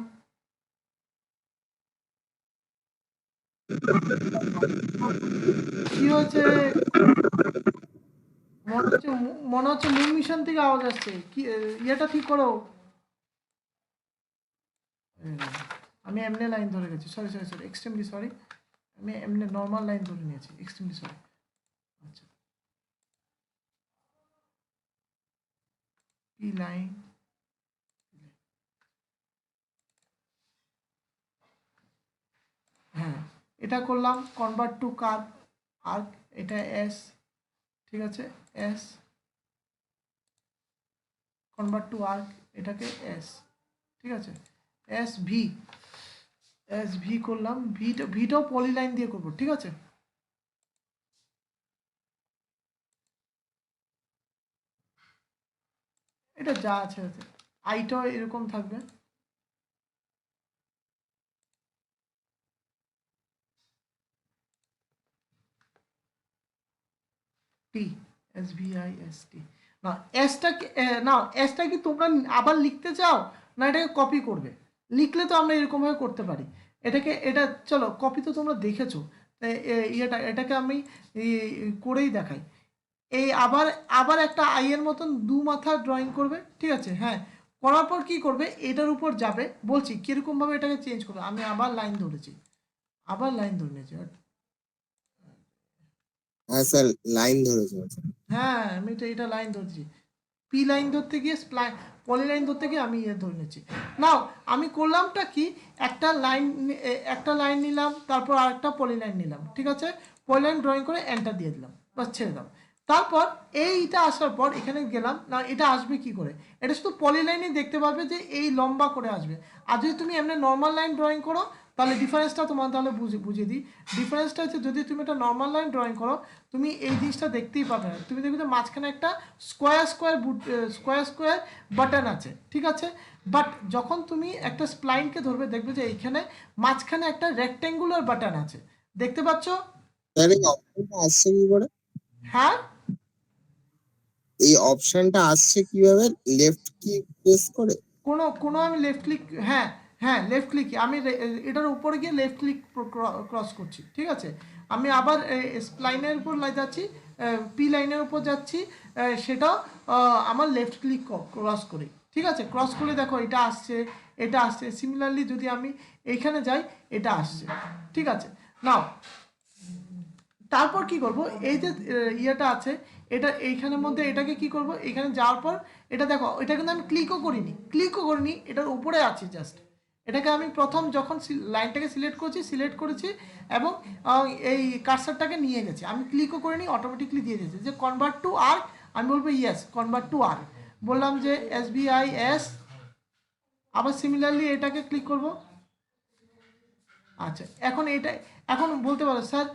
কি হয়েছে? মনে হচ্ছে মুন মিশন থেকে আওয়াজ আসছে, কি ইয়েটা ঠিক করো। আমি এমনি লাইন ধরে গেছি, sorry sorry sorry, extremely sorry, আমি এমনি নর্মাল লাইন ধরে নিয়েছি, এক্সট্রিমলি সরি। আচ্ছা, পি লাইন, হ্যাঁ এটা করলাম, কনভার্ট টু কার্ভ আর্ক, এটা এস, ঠিক আছে, এস কনভার্ট টু আর্ক, এটাকে এস, ঠিক আছে, এস ভি করলাম, ভিটাও পলিলাইন দিয়ে করবো, ঠিক আছে। এটা যা আছে আইটাও এরকম থাকবে, টি, SVIST। না এসটা না, এসটা কি তোমরা আবার লিখতে চাও না এটাকে কপি করবে? লিখলে তো আমরা এরকমভাবে করতে পারি। এটা চলো কপি তো তোমরা দেখেছো, এটাকে আমি করেই দেখাই। এই আবার আবার একটা আই এর মতন দু মাথা ড্রয়িং করবে, ঠিক আছে। হ্যাঁ, করার পর কি করবে, এটার উপর যাবে, বলছি কিরকম ভাবে এটাকে চেঞ্জ করবে। আমি আবার লাইন ধরেছি, আবার লাইন ধরে নিয়েছি। হ্যাঁ স্যার, লাইন ধরেছে। হ্যাঁ আমি তো এটা লাইন ধরছি, পি লাইন ধরতে গিয়ে পলি লাইন ধরতে গিয়ে আমি ধরে নিচ্ছি। নাও আমি করলামটা কি, একটা লাইন নিলাম, তারপর আরেকটা পলি লাইন নিলাম, ঠিক আছে, পলি লাইন ড্রয়িং করে এন্টার দিয়ে দিলাম, বাস ছেড়ে দাও। তারপর এইটা আসার পর এখানে গেলাম না, এটা আসবে কি করে, এটা শুধু পলি লাইনে দেখতে পাবে যে এই লম্বা করে আসবে। আর যদি তুমি এমনি নর্মাল লাইন ড্রয়িং করো তাহলে ডিফারেন্সটা তোমার তাহলে বুঝিয়ে দিই। ডিফারেন্সটা হচ্ছে যদি তুমি একটা নর্মাল লাইন ড্রয়িং করো তুমি এই জিনিসটা দেখতেই পাবে না, তুমি দেখবে যে মাঝখানে একটা স্কোয়ার বাটন আছে, ঠিক আছে। বাট যখন তুমি একটা স্প্লাইনকে ধরবে দেখবে যে এইখানে মাঝখানে একটা রেক্ট্যাঙ্গুলার বাটন আছে, দেখতে পাচ্ছ? স্যার এই অপশনটা আসছে কি করে? হ্যাঁ এই অপশনটা আসছে কিভাবে? লেফট কি প্রেস করে? কোনো আমি লেফট ক্লিক, হ্যাঁ হ্যাঁ লেফট ক্লিক, আমি এটার উপরে গিয়ে লেফট ক্লিক ক্রস করছি, ঠিক আছে। আমি আবার স্প্লাইনের উপর যাচ্ছি, পি লাইনের উপর যাচ্ছি, সেটাও আমার লেফট ক্লিক ক্রস করি, ঠিক আছে। ক্রস করে দেখো এটা আসছে, এটা আসছে। সিমিলারলি যদি আমি এইখানে যাই এটা আসছে, ঠিক আছে। নাও তারপর কি করব, এই যে ইয়েটা আছে এটা এইখানের মধ্যে এটাকে কি করব, এখানে যাওয়ার পর এটা দেখো, এটা কিন্তু আমি ক্লিকও করিনি, এটার উপরে আছে জাস্ট। এটাকে আমি প্রথম যখন লাইনটাকে সিলেক্ট করেছি এবং এই কার্সারটাকে নিয়ে গেছি, আমি ক্লিকও করিনি, অটোমেটিকলি দিয়ে দিয়েছে যে কনভার্ট টু আর্ক। আমি বলবো ইয়েস কনভার্ট টু আর্ক, বললাম যে SBIS, আবার সিমিলারলি এটাকে ক্লিক করব। আচ্ছা এখন বলতে পারো স্যার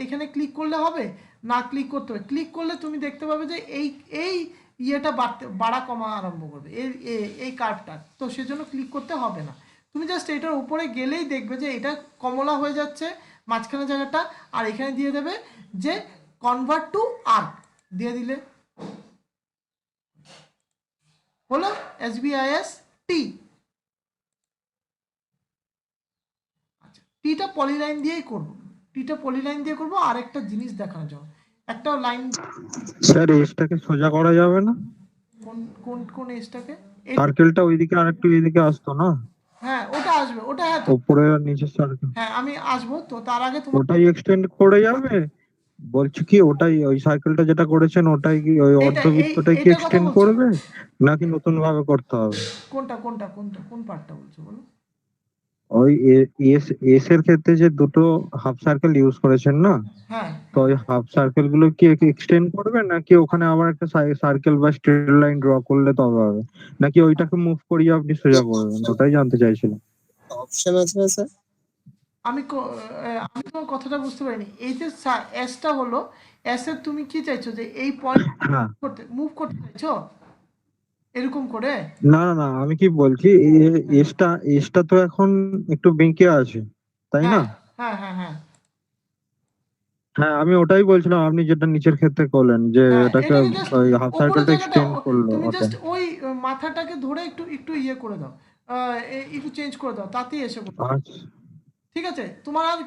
এখানে ক্লিক করলে হবে না, ক্লিক করতে হবে। ক্লিক করলে তুমি দেখতে পাবে যে এই ইয়েটা বাড়া কমা আরম্ভ করবে, এই কার্ভটা, তো সেজন্য ক্লিক করতে হবে না। তুমি জাস্ট এটার উপরে গেলেই দেখবে যে এটা কমলা হয়ে যাচ্ছে মাঝখানে জায়গাটা, আর এখানে দিয়ে দেবে যে কনভার্ট টু আর্ক, দিয়ে দিলে হলো SBIS টি। টিটা পলিলাইন দিয়েই করব, আর একটা জিনিস দেখানোর জন্য একটা লাইন। স্যার এসটাকে সোজা করা যাবে না? কোন এজটাকে? সার্কেলটা ওইদিকে আর একটু এইদিকে আসতো না? হ্যাঁ ওটা আসবে, ওটা হ্যাঁ তো, উপরে আর নিচে সার্কেল, হ্যাঁ আমি আসবো তো, তার আগে তোমার ওটাই এক্সটেন্ড করে যাবে? বলছি কি ওটাই, ওই সার্কেলটা যেটা করেছেন ওটাই কি ওই অর্ধবৃত্তটাই কি এইটার কথা এক্সটেন্ড বলছো? করবে নাকি নতুন ভাবে করতে হবে? কোন পার্টটা বলছো বলো? ওই এস এস এর ক্ষেত্রে যে দুটো হাফ সার্কেল ইউজ করেছেন না, হ্যাঁ তো ওই হাফ সার্কেল গুলো কি এক্সটেন্ড করবে নাকি ওখানে আবার একটা সার্কেল বা স্ট্রেট লাইন ড্র করলে তবে হবে, নাকি ওইটাকে মুভ করিয়ে আপনি সোজা করবেন, ওটাই জানতে চাইছিলাম। অপশন আছে না স্যার? আমি তোমার কথাটা বুঝতে পারিনি। এই যে এসটা হলো, এস এর তুমি কি চাইছো যে এই পয়েন্ট হ্যাঁ, মুভ করতে চাইছো এরকম করে? না না না, আমি কি বলছি এসটা এসটা তো এখন একটু বেঁকে আছে, তাই না? হ্যাঁ হ্যাঁ হ্যাঁ হ্যাঁ হ্যাঁ, আমি ওটাই বলছিলাম, আপনি যেটা নিচের ক্ষেত্রে করলেন যে হ্যাঁ, এটাকে এটাকে জাস্ট ওই হাফ উপরে সার্কেলটা জায়গাটা এক্সটেন্ড করলো তুমি ওটা। জাস্ট ওই মাথাটাকে ধরে একটু একটু ইয়ে করে দাও, একটু চেঞ্জ করে দাও, তাতেই এসে পড়বে। আচ্ছা ঠিক আছে, তোমার আর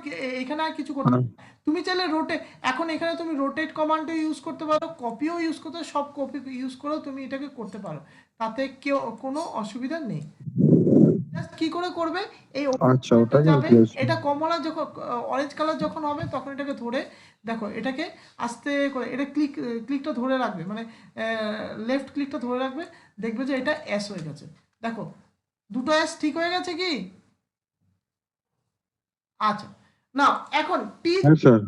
এখানে আর কিছু করতে, তুমি চাইলে এখন এখানে তুমি রোটেট কমান্ডও ইউজ করতে পারো, কপিও ইউজ করতে পারো, সব কপি ইউজ করেও তুমি এটাকে করতে পারো, তাতে কোনো অসুবিধা নেই। জাস্ট কি করে করবে, এই আচ্ছা, ওটাই যাবে, বলছি। এটা কমলা যখন অরেঞ্জ কালার যখন হবে তখন এটাকে ধরে দেখো, এটাকে আস্তে করে এটা ক্লিকটা ধরে রাখবে, মানে লেফট ক্লিকটা ধরে রাখবে, দেখবে যে এটা এস হয়ে গেছে। দেখো দুটো এস ঠিক হয়ে গেছে কি? আচ্ছা না এখন টি হ্যাঁ স্যার,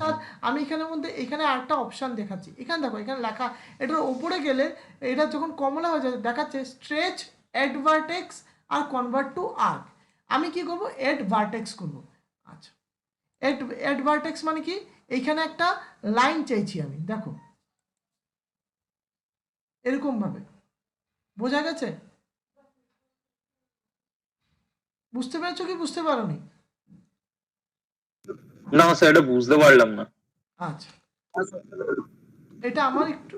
স্যার আমি এখানের মধ্যে এখানে আরেকটা অপশন দেখাচ্ছি, এখানে দেখো এখানে লেখা, এটার উপরে গেলে এটা যখন কমলা হয়ে যাবে দেখাচ্ছে স্ট্রেচ, এড ভার্টেক্স আর কনভার্ট টু আর্ক। আমি কি করব, এড ভার্টেক্স করব। আচ্ছা এড ভার্টেক্স মানে কি, এইখানে একটা লাইন চাইছি আমি, দেখো এরকম ভাবে, বোঝা গেছে? বুঝতে পেরেছো কি বুঝতে পারোনি? না স্যার, এটা বুঝতে পারলাম না। আচ্ছা এটা আমার একটু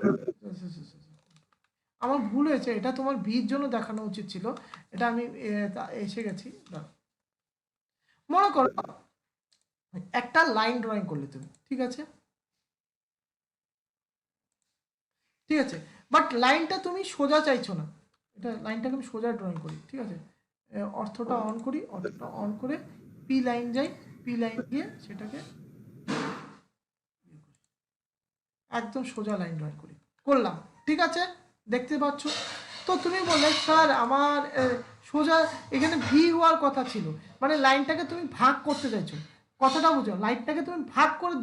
আমার ভুল হয়েছে, এটা তোমার ভির জন্য দেখানো উচিত ছিল, এটা আমি এসে গেছি। মনে করো একটা লাইন ড্রয়িং করলে তুমি, ঠিক আছে, বাট লাইনটা তুমি সোজা চাইছো না, এটা লাইনটাকে আমি সোজা ড্রয়িং করি, ঠিক আছে? অর্থটা অন করি, অর্থটা অন করে পি লাইন যাই, পি লাইন গিয়ে সেটাকে একদম সোজা লাইন ড্রয়িং করি, করলাম, ঠিক আছে? দেখতে পাচ্ছ? তো তুমি বললে স্যার আমার সোজা এখানে ভি হওয়ার কথা ছিল, মানে লাইনটাকে তুমি ভাগ করতে চাইছো, কথাটা বুঝো, লাইনটাকে তুমি ভাগ করে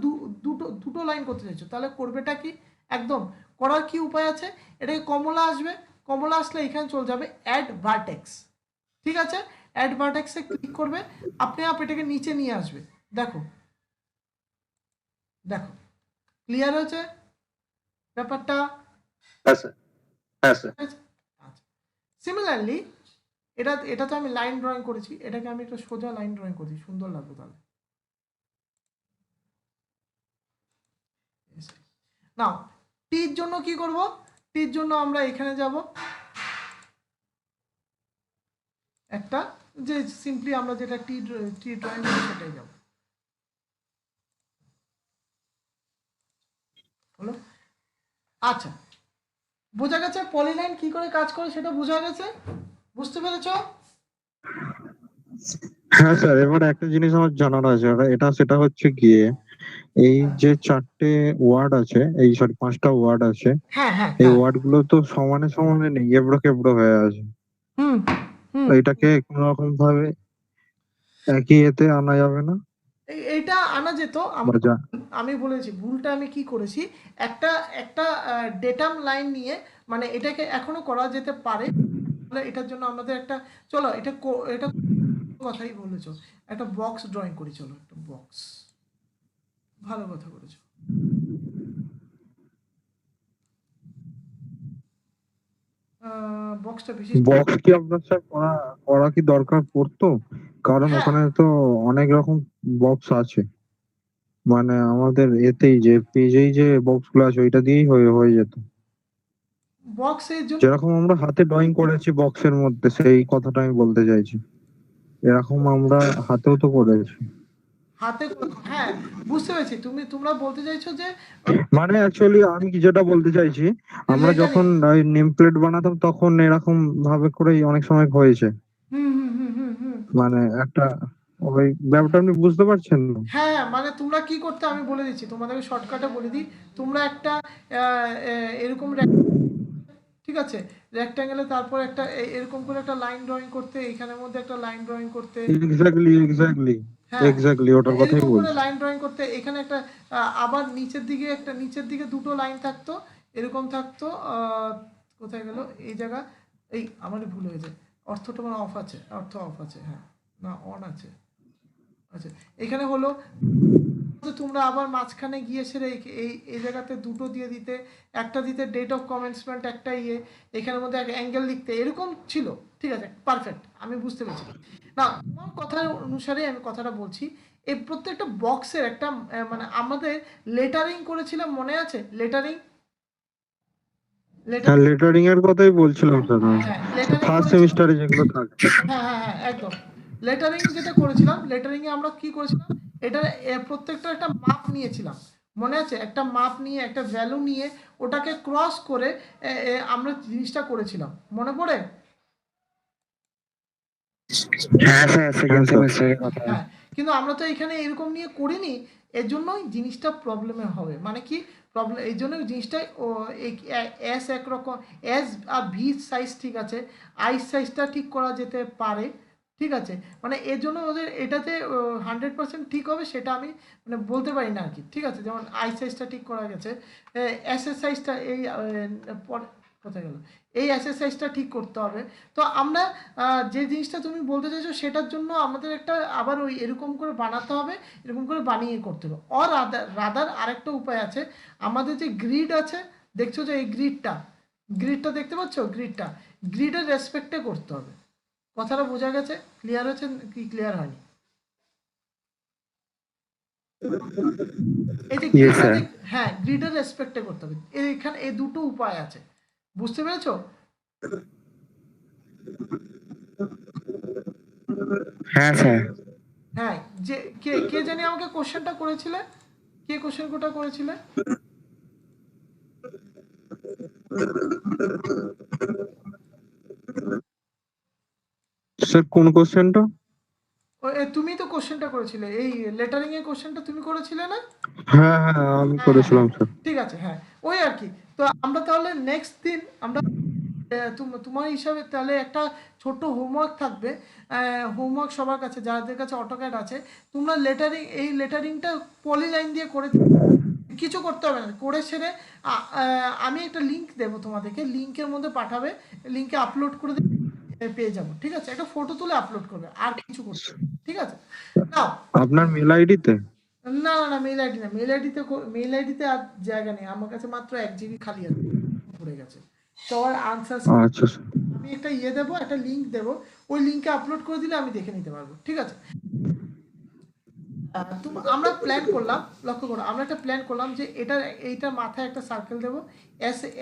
দুটো দুটো লাইন করতে চাইছো, তাহলে করবেটা কি? একদম করার কি উপায় আছে? এটাকে কমলা আসবে, কমলা আসলে এখানে চলে যাবে অ্যাড ভার্টেক্স, ঠিক আছে? অ্যাড ভার্টেক্সে ক্লিক করবে, আপনি আপ এটাকে নিচে নিয়ে আসবে, দেখো দেখো ক্লিয়ার হয়েছে ব্যাপারটা? হ্যাঁ স্যার, হ্যাঁ স্যার। আচ্ছা, সিমিলারলি এটা তো আমি লাইন ড্রয়িং করেছি, এটাকে আমি একটা সোজা লাইন ড্রয়িং করছি, সুন্দর লাগবে তাহলে। নাও টির জন্য কি করব? টির জন্য আমরা এখানে যাব, একটা যে সিম্পলি আমরা যেটা টি ড্রয়িং করি সেটাই যাব, হলো? আচ্ছা, বোঝা গেছে পলিলাইন কি করে কাজ করে, সেটা বোঝা গেছে, বুঝতে পেরেছো? হ্যাঁ স্যার, এবার একটা জিনিস আমার জানার আছে, এটা সেটা হচ্ছে গিয়ে এই যে 4টে ওয়ার্ড আছে, এই সরি 5টা ওয়ার্ড আছে, হ্যাঁ হ্যাঁ এই হ্যাঁ, ওয়ার্ড গুলো তো সমানে সমানে নেই, এবড়ো খেবড়ো হয়ে আছে। হুম হুম, তো এটাকে কোন রকম ভাবে একই এতে আনা যাবে না? এইটা আনা যেত, বা যা আমি বলেছি ভুলটা আমি কি করেছি, একটা একটা ডেটাম লাইন নিয়ে, মানে এটাকে এখনো করা যেতে পারে, তাহলে এটার জন্য আমাদের একটা, চলো এটা কথাই বলেছো, একটা বক্স ড্রয়িং করি, চলো একটা বক্স, ভালো কথা বলেছো। বক্সটা বেশি, বক্স কি আপনার স্যার করা করা কি দরকার পড়তো? কারণ হ্যাঁ ওখানে তো অনেক রকম বক্স আছে, মানে আমাদের এতেই যে পেজেই যে বক্স গুলো আছে ওইটা দিয়েই হয়ে হয়ে যেত। বক্সের জন্য যেরকম আমরা হাতে ড্রয়িং করেছি বক্সের মধ্যে, সেই কথাটা আমি বলতে চাইছি, এরকম আমরা হাতেও তো করেছি। হাতে, হ্যাঁ বুঝতে পেরেছি, তোমরা বলতে চাইছো যে মানে অ্যাকচুয়ালি আমি কি যেটা বলতে চাইছি, আমরা লেটারিং, যখন নেম প্লেট বানাতাম তখন এরকম ভাবে করেই অনেক সময় হয়েছে, হুম হুম হুম হুম হুম, মানে একটা ওই ব্যাপারটা আপনি বুঝতে পারছেন না? হ্যাঁ মানে তোমরা কি করতে আমি বলে দিচ্ছি, তোমাদেরকে শর্টকাটে বলে দিই, তোমরা একটা এরকম ঠিক আছে রেক্ট্যাঙ্গেলে, তারপর একটা এরকম করে একটা লাইন ড্রয়িং করতে, এইখানের মধ্যে একটা লাইন ড্রয়িং করতে, এক্স্যাক্টলি এক্স্যাক্টলি হ্যাঁ এক্স্যাক্টলি ওটার কথাই এরকম করে বলছি। লাইন ড্রয়িং করতে, এখানে একটা আবার নিচের দিকে দুটো লাইন থাকতো, এরকম থাকতো, কোথায় গেল এই জায়গা, এই আমারই ভুল হয়ে যায়, অর্থটা মানে অফ আছে, অর্থ অফ আছে, হ্যাঁ না অন আছে, আচ্ছা এখানে হলো, তো তোমরা আবার মাঝখানে গিয়ে সেরে এই জায়গাতে দুটো দিয়ে দিতে, একটা দিতে ডেট অফ কমেন্সমেন্ট, একটা এখানের মধ্যে এক অ্যাঙ্গেল লিখতে, এরকম ছিল, ঠিক আছে পারফেক্ট, আমি বুঝতে পেরেছি। না তোমার কথার অনুসারে আমি কথাটা বলছি, এই প্রত্যেকটা বক্সের একটা মানে আমাদের লেটারিং করেছিলাম, মনে আছে লেটারিং? হ্যাঁ, লেটারিং এর কথাই বলছিলাম স্যার, হ্যাঁ লেটারিং ফার্স্ট করেছি, সেমিস্টারে যেগুলো থাকে। হ্যাঁ হ্যাঁ হ্যাঁ একদম, লেটারিং যেটা করেছিলাম, লেটারিং এ আমরা কি করেছিলাম, এটা প্রত্যেকটা একটা মাপ নিয়েছিলাম, মনে আছে? একটা মাপ নিয়ে একটা ভ্যালু নিয়ে ওটাকে ক্রস করে আমরা জিনিসটা করেছিলাম, মনে পড়ে? হ্যাঁ স্যার, সেকেন্ড সেমিস্টারের কথা। হ্যাঁ, কিন্তু আমরা তো এখানে এরকম নিয়ে করিনি, এর জন্যই জিনিসটা প্রবলেমে হবে, মানে কি প্রবলেম, এই জন্য জিনিসটাই এস একরকম, এস আর ভি সাইজ ঠিক আছে, আই সাইজটা ঠিক করা যেতে পারে, ঠিক আছে? মানে এর জন্য ওদের এটাতে 100% ঠিক হবে সেটা আমি মানে বলতে পারি না আর কি, ঠিক আছে? যেমন আই সাইজটা ঠিক করা গেছে, এস এর সাইজটা এই কোথায় গেল, এই এক্সারসাইজটা ঠিক করতে হবে। তো আমরা যে জিনিসটা তুমি বলতে চাইছো সেটার জন্য আমাদের একটা আবার ওই এরকম করে বানাতে হবে, এরকম করে বানিয়ে করতে হবে। আর রাদার আরেকটা উপায় আছে, আমাদের যে গ্রিড আছে, দেখছো যে এই গ্রিডটা দেখতে পাচ্ছ, গ্রিডের রেসপেক্টে করতে হবে। কথাটা বোঝা গেছে? ক্লিয়ার হয়েছে কি ক্লিয়ার হয়নি? এই যে Yes, sir. হ্যাঁ গ্রিডের রেসপেক্টে করতে হবে, এখানে এই দুটো উপায় আছে, বুঝতে পেরেছো? হ্যাঁ স্যার। হ্যাঁ, যে কে কে জানি আমাকে কোশ্চেনটা করেছিলে, কে কোশ্চেনটা করেছিলে? স্যার কোন কোশ্চেনটা? তুমি তো কোশ্চেনটা করেছিলে, এই লেটারিং এর কোশ্চেনটা তুমি করেছিলে না? হ্যাঁ হ্যাঁ আমি হ্যাঁ, করেছিলাম স্যার। ঠিক আছে, হ্যাঁ ওই আর কি। তো আমরা তাহলে নেক্সট দিন আমরা তোমার হিসাবে তাহলে একটা ছোট হোমওয়ার্ক থাকবে। হোমওয়ার্ক সবার কাছে, যাদের কাছে অটোক্যাড আছে, তোমরা এই লেটারিংটা পলিলাইন দিয়ে করে, কিছু করতে হবে না, করে সেরে আমি একটা লিংক দেবো তোমাদেরকে, লিংকের মধ্যে পাঠাবে, লিংকে আপলোড করে পেয়ে যাবো, ঠিক আছে? একটা ফটো তুলে আপলোড করবে, আর কিছু করতে হবে না, ঠিক আছে? নাও, আপনার মেল আইডিতে? না না না, মেল আইডি না, মেল আইডিতে আর জায়গা নেই আমার কাছে, মাত্র 1 GB খালি আছে, পড়ে গেছে সবার আনসার। আচ্ছা স্যার। আমি একটা দেবো, একটা লিংক দেবো, ওই লিংকে আপলোড করে দিলে আমি দেখে নিতে পারবো, ঠিক আছে? আমরা প্ল্যান করলাম, লক্ষ্য করো, আমরা একটা প্ল্যান করলাম যে এইটা মাথায় একটা সার্কেল দেবো,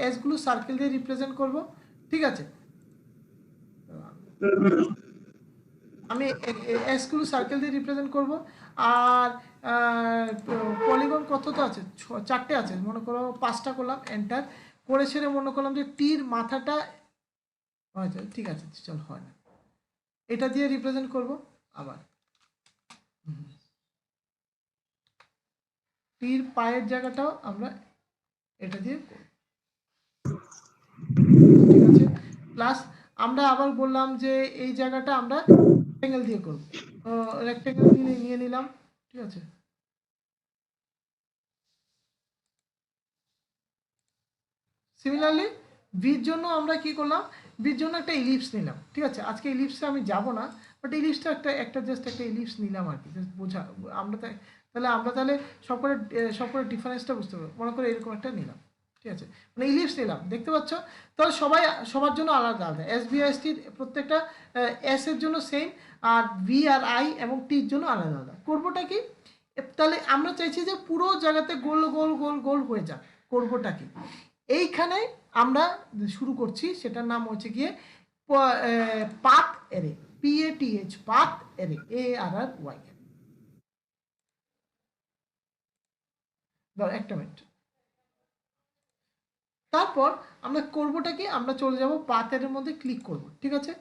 এস গুলো সার্কেল দিয়ে রিপ্রেজেন্ট করব, ঠিক আছে? আমি এস গুলো সার্কেল দিয়ে রিপ্রেজেন্ট করব। আর পলিগন কত তো আছে, 4টে আছে, মনে করো 5টা করলাম, এন্টার করে ছেড়ে মনে করলাম যে টির মাথাটা হয়েছে, ঠিক আছে চল, হয় না, এটা দিয়ে রিপ্রেজেন্ট করব। আবার টির পায়ের জায়গাটাও আমরা এটা দিয়ে করব, ঠিক আছে? প্লাস আমরা আবার বললাম যে এই জায়গাটা আমরা রেক্টেঙ্গেল দিয়ে করব, রেক্টেঙ্গেল নিয়ে নিলাম, ঠিক আছে? সিমিলারলি ভির জন্য আমরা কি করলাম, ভির জন্য একটা ইলিপস নিলাম, ঠিক আছে? আজকে ইলিপসে আমি যাব না, বাট ইলিপসটা একটা জাস্ট একটা ইলিপস নিলাম আর কি, জাস্ট বোঝা, আমরা তাহলে সবকটা ডিফারেন্সটা বুঝতে পারবো। মনে করে এরকম একটা নিলাম, ঠিক আছে? মানে ইলিপস নিলাম, দেখতে পাচ্ছ? তাহলে সবার জন্য আলাদা আলাদা, এস বি এস টির প্রত্যেকটা এস এর জন্য সেম, আর ভি আর আই এবং টির জন্য আলাদা আলাদা। করবোটা কি, তাহলে আমরা চাইছি যে পুরো জায়গাতে গোল গোল গোল গোল হয়ে যাক, করবোটা কি, এইখানে আমরা শুরু করছি, সেটার নাম হচ্ছে গিয়ে পাথ এরে, PATH, পাথ এরে, ARRY। একটা মিনিট, তারপর আমরা করবোটা কি, আমরা চলে যাব পাথ এর মধ্যে ক্লিক করব, ঠিক আছে?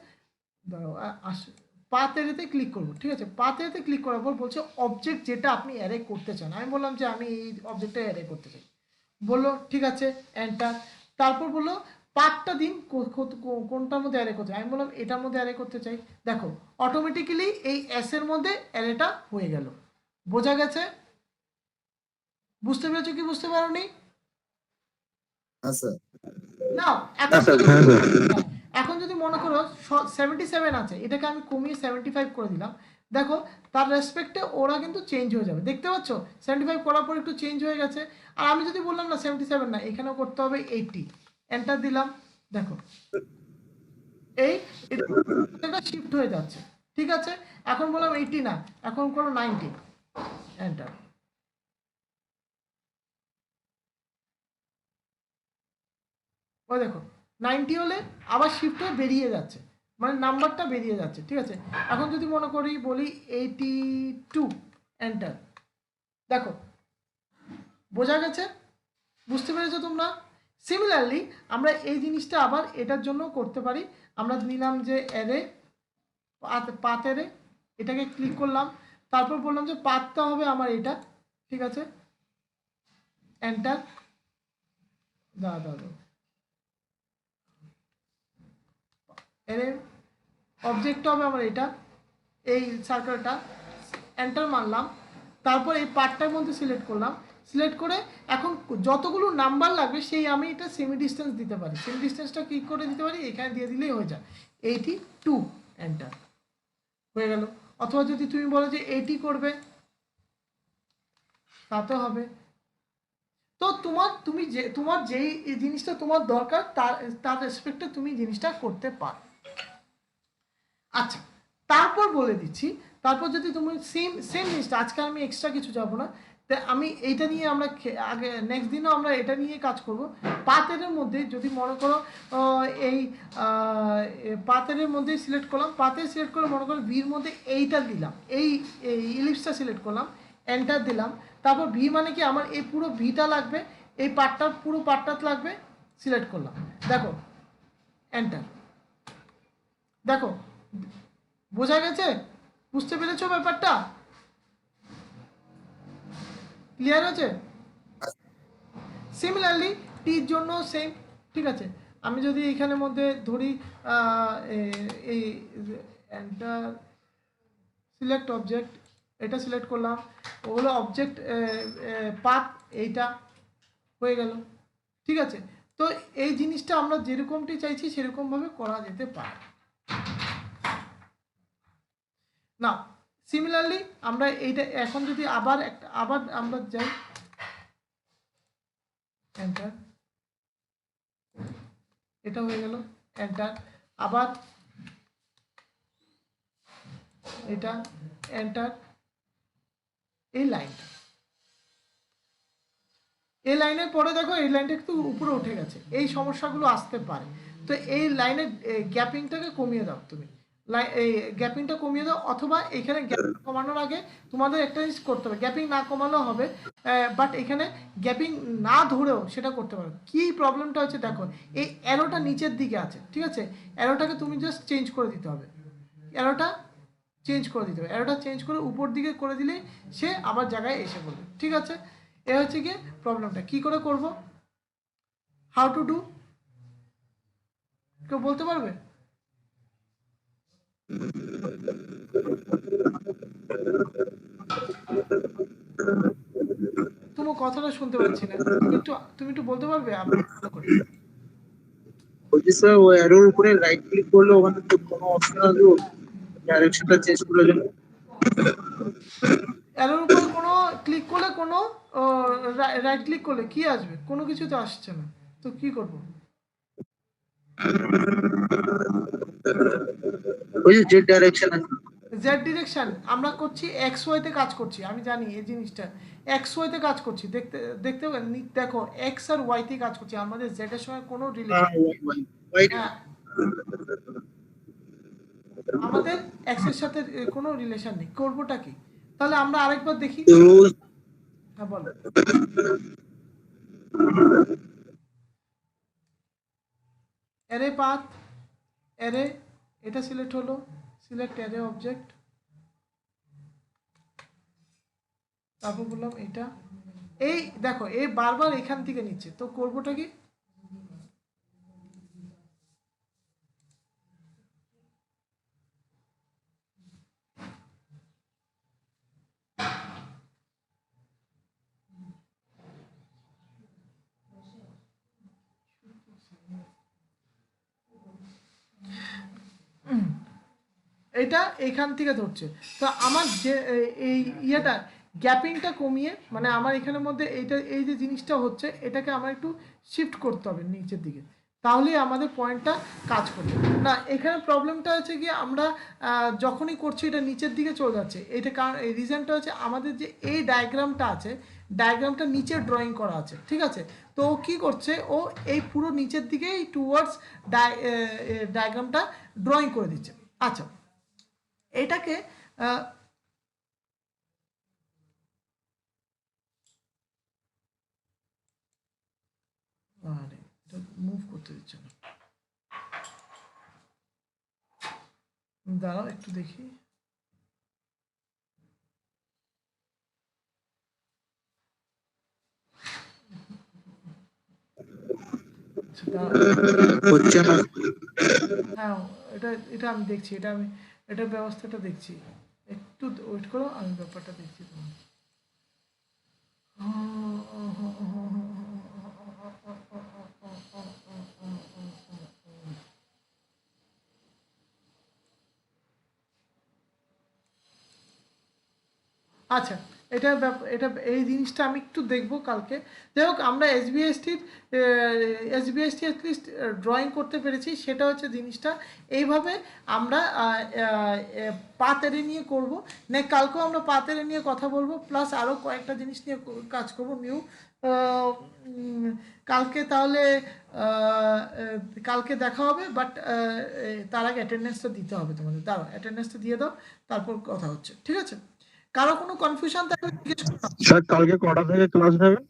পাথ এরেতে ক্লিক করব, ঠিক আছে? পাথ এরেতে ক্লিক করার পর বলছে অবজেক্ট যেটা আপনি অ্যারে করতে চান, আমি বললাম যে আমি এই অবজেক্টটা অ্যারে করতে চাই, বললো ঠিক আছে, এন্টার। তারপর বললো পাথটা দিন, কোনটার মধ্যে অ্যারে করতে চাই, আমি বললাম এটার মধ্যে অ্যারে করতে চাই। দেখো অটোমেটিক্যালি এই এস এর মধ্যে অ্যারেটা হয়ে গেল, বোঝা গেছে? বুঝতে পেরেছো কি বুঝতে পারোনি? হ্যাঁ স্যার। নাও এখন যদি মনে করো 77 আছে, এটাকে আমি কমিয়ে 75 করে দিলাম, দেখো তার রেসপেক্টে ওরা কিন্তু চেঞ্জ হয়ে যাবে, দেখতে পাচ্ছ? 75 করার পর একটু চেঞ্জ হয়ে গেছে। আর আমি যদি বললাম না 77 না, এখানেও করতে হবে 80, এন্টার দিলাম, দেখো এটা শিফট হয়ে যাচ্ছে, ঠিক আছে? এখন বললাম 80 না, এখন করো 90, এন্টার। ও দেখো 90 হলে আবার শিফট হয়ে বেরিয়ে যাচ্ছে, মানে নাম্বারটা বেরিয়ে যাচ্ছে, ঠিক আছে? এখন যদি মনে করি বলি 82, এন্টার, দেখো বোঝা গেছে? বুঝতে পেরেছো তোমরা? সিমিলারলি আমরা এই জিনিসটা আবার এটার জন্য করতে পারি। আমরা নিলাম যে অ্যারে, পাথ অ্যারে, এটাকে ক্লিক করলাম, তারপর বললাম যে পাথটা হবে আমার এটা, ঠিক আছে? এন্টার, দাদা এর অবজেক্ট হবে আমার এটা, এই সার্কেলটা, এন্টার মারলাম, তারপর এই পার্টটার মধ্যে সিলেক্ট করলাম, সিলেক্ট করে এখন যতগুলো নাম্বার লাগবে সেই আমি এটা সেমি ডিস্টেন্স দিতে পারি, সেমি ডিস্টেন্সটা কি করে দিতে পারি, এখানে দিয়ে দিলেই হয়ে যায় 82, এন্টার, হয়ে গেল। অথবা যদি তুমি বলো যে 80 করবে, তাতে হবে। তো তোমার যেই জিনিসটা তোমার দরকার তার রেসপেক্টে তুমি জিনিসটা করতে পারো। আচ্ছা, তারপর বলে দিচ্ছি, তারপর যদি তুমি সেম জিনিসটা, আজকে আমি এক্সট্রা কিছু যাবো না, তাই আমি এইটা নিয়ে আমরা আগে নেক্সট দিনও আমরা এটা নিয়ে কাজ করব। পাথের মধ্যে যদি মনে করো এই পাথের মধ্যে সিলেক্ট করলাম, পাথে সিলেক্ট করে মনে করো ভির মধ্যে এইটা দিলাম, এই ইলিপসটা সিলেক্ট করলাম, এন্টার দিলাম, তারপর ভি মানে কি আমার এই পুরো ভিটা লাগবে, এই পার্টটা পুরো পার্টটা লাগবে, সিলেক্ট করলাম, দেখো এন্টার, দেখো বোঝা গেছে? বুঝতে পেরেছো ব্যাপারটা? ক্লিয়ার আছে? সিমিলারলি টির জন্য সেম, ঠিক আছে। আমি যদি এখানের মধ্যে ধরি এই এন্টার সিলেক্ট অবজেক্ট, এটা সিলেক্ট করলাম, ওগুলো অবজেক্ট পাথ এইটা হয়ে গেল, ঠিক আছে। তো এই জিনিসটা আমরা যেরকমটি চাইছি সেরকমভাবে করা যেতে পারে। না সিমিলারলি আমরা এইটা এখন যদি আবার আমরা যাই এন্টার, এটা হয়ে গেল এন্টার, আবার এটা এন্টার, এই লাইনটা, এই লাইনের পরে দেখো এই লাইনটা একটু উপরে উঠে গেছে, এই সমস্যাগুলো আসতে পারে। তো এই লাইনের গ্যাপিংটাকে কমিয়ে দাও তুমি, এই গ্যাপিংটা কমিয়ে দাও, অথবা এখানে গ্যাপিং কমানোর আগে তোমাদের একটা জিনিস করতে হবে, গ্যাপিং না কমালেও হবে, বাট এখানে গ্যাপিং না ধরেও সেটা করতে পারো। কি প্রবলেমটা হচ্ছে দেখো, এই অ্যারোটা নিচের দিকে আছে, ঠিক আছে, অ্যারোটাকে তুমি জাস্ট চেঞ্জ করে দিতে হবে, অ্যারোটা চেঞ্জ করে দিতে হবে, অ্যারোটা চেঞ্জ করে উপর দিকে করে দিলেই সে আবার জায়গায় এসে পড়বে, ঠিক আছে। এ হচ্ছে গিয়ে প্রবলেমটা। কি করে করব, হাউ টু ডু, কেউ বলতে পারবে? তোমার কথাটা শুনতে পাচ্ছি না, তুমি একটু বলতে পারবে? বলছি স্যার, ওই অ্যারোর উপরে রাইট ক্লিক করলে ওখানে তো কোনো অপশন আসবে ডাইরেকশনটা চেঞ্জ করার জন্য? অ্যারোর উপর কোনো ক্লিক করলে, কোনো রাইট ক্লিক করলে কি আসবে? কোনো কিছু তো আসছে না, তো কি করব? ওই যে জেড ডাইরেকশন আছে, জেড ডিরেকশন আমরা করছি, এক্স ওয়াইতে কাজ করছি, আমি জানি এই জিনিসটা, এক্স ওয়াইতে কাজ করছি, দেখতে দেখো এক্স আর ওয়াইতে কাজ করছি, আমাদের জেড এর সঙ্গে কোনো রিলেশন, হ্যাঁ আমাদের এক্স এর সাথে কোনো রিলেশন নেই। করবোটা কি তাহলে? আমরা আরেকবার দেখি, হ্যাঁ বলো। অ্যারে পাথ, অ্যারে, এটা সিলেক্ট হলো, সিলেক্ট অ্যারে অবজেক্ট, তারপর বললাম এটা, এই দেখো এই বারবার এখান থেকে নিচ্ছে, তো করবোটা কি? এটা এখান থেকে ধরছে, তো আমার যে এই ইয়েটা গ্যাপিংটা কমিয়ে, মানে আমার এখানের মধ্যে এইটা, এই যে জিনিসটা হচ্ছে এটাকে আমার একটু শিফট করতে হবে নিচের দিকে, তাহলেই আমাদের পয়েন্টটা কাজ করবে। না এখানে প্রবলেমটা হচ্ছে কি, আমরা যখনই করছি এটা নিচের দিকে চলে যাচ্ছে, এটা কারণ এই রিজনটা হচ্ছে আমাদের যে এই ডায়াগ্রামটা আছে, ডায়াগ্রামটা নিচে ড্রয়িং করা আছে, ঠিক আছে। তো ও কী করছে, ও এই পুরো নিচের দিকেই টুয়ার্ডস ডায়াগ্রামটা ড্রয়িং করে দিচ্ছে। আচ্ছা এটাকে আরে এটা মুভ করতে দিচ্ছে না, দাঁড়াও একটু দেখি। হ্যাঁ এটা এটা আমি দেখছি, এটার ব্যবস্থাটা দেখছি, একটু ওয়েট করো, আমি ব্যাপারটা দেখছি তোমার। আচ্ছা এটা এই জিনিসটা আমি একটু দেখবো কালকে। যাই হোক আমরা এসবিএসটি অ্যাটলিস্ট ড্রয়িং করতে পেরেছি, সেটা হচ্ছে জিনিসটা। এইভাবে আমরা পাথ এরে নিয়ে করবো, কালকেও আমরা পাথ এরে নিয়ে কথা বলবো, প্লাস আরও কয়েকটা জিনিস নিয়ে কাজ করবো নিউ। কালকে তাহলে কালকে দেখা হবে, বাট তার আগে অ্যাটেন্ডেন্সটা দিতে হবে তোমাদের। দাঁড়াও অ্যাটেন্ডেন্সটা দিয়ে দাও, তারপর কথা হচ্ছে, ঠিক আছে? কারো কোনো কনফিউশন থাকলে জিজ্ঞেস করো। স্যার কালকে কটা থেকে ক্লাস নেবেন?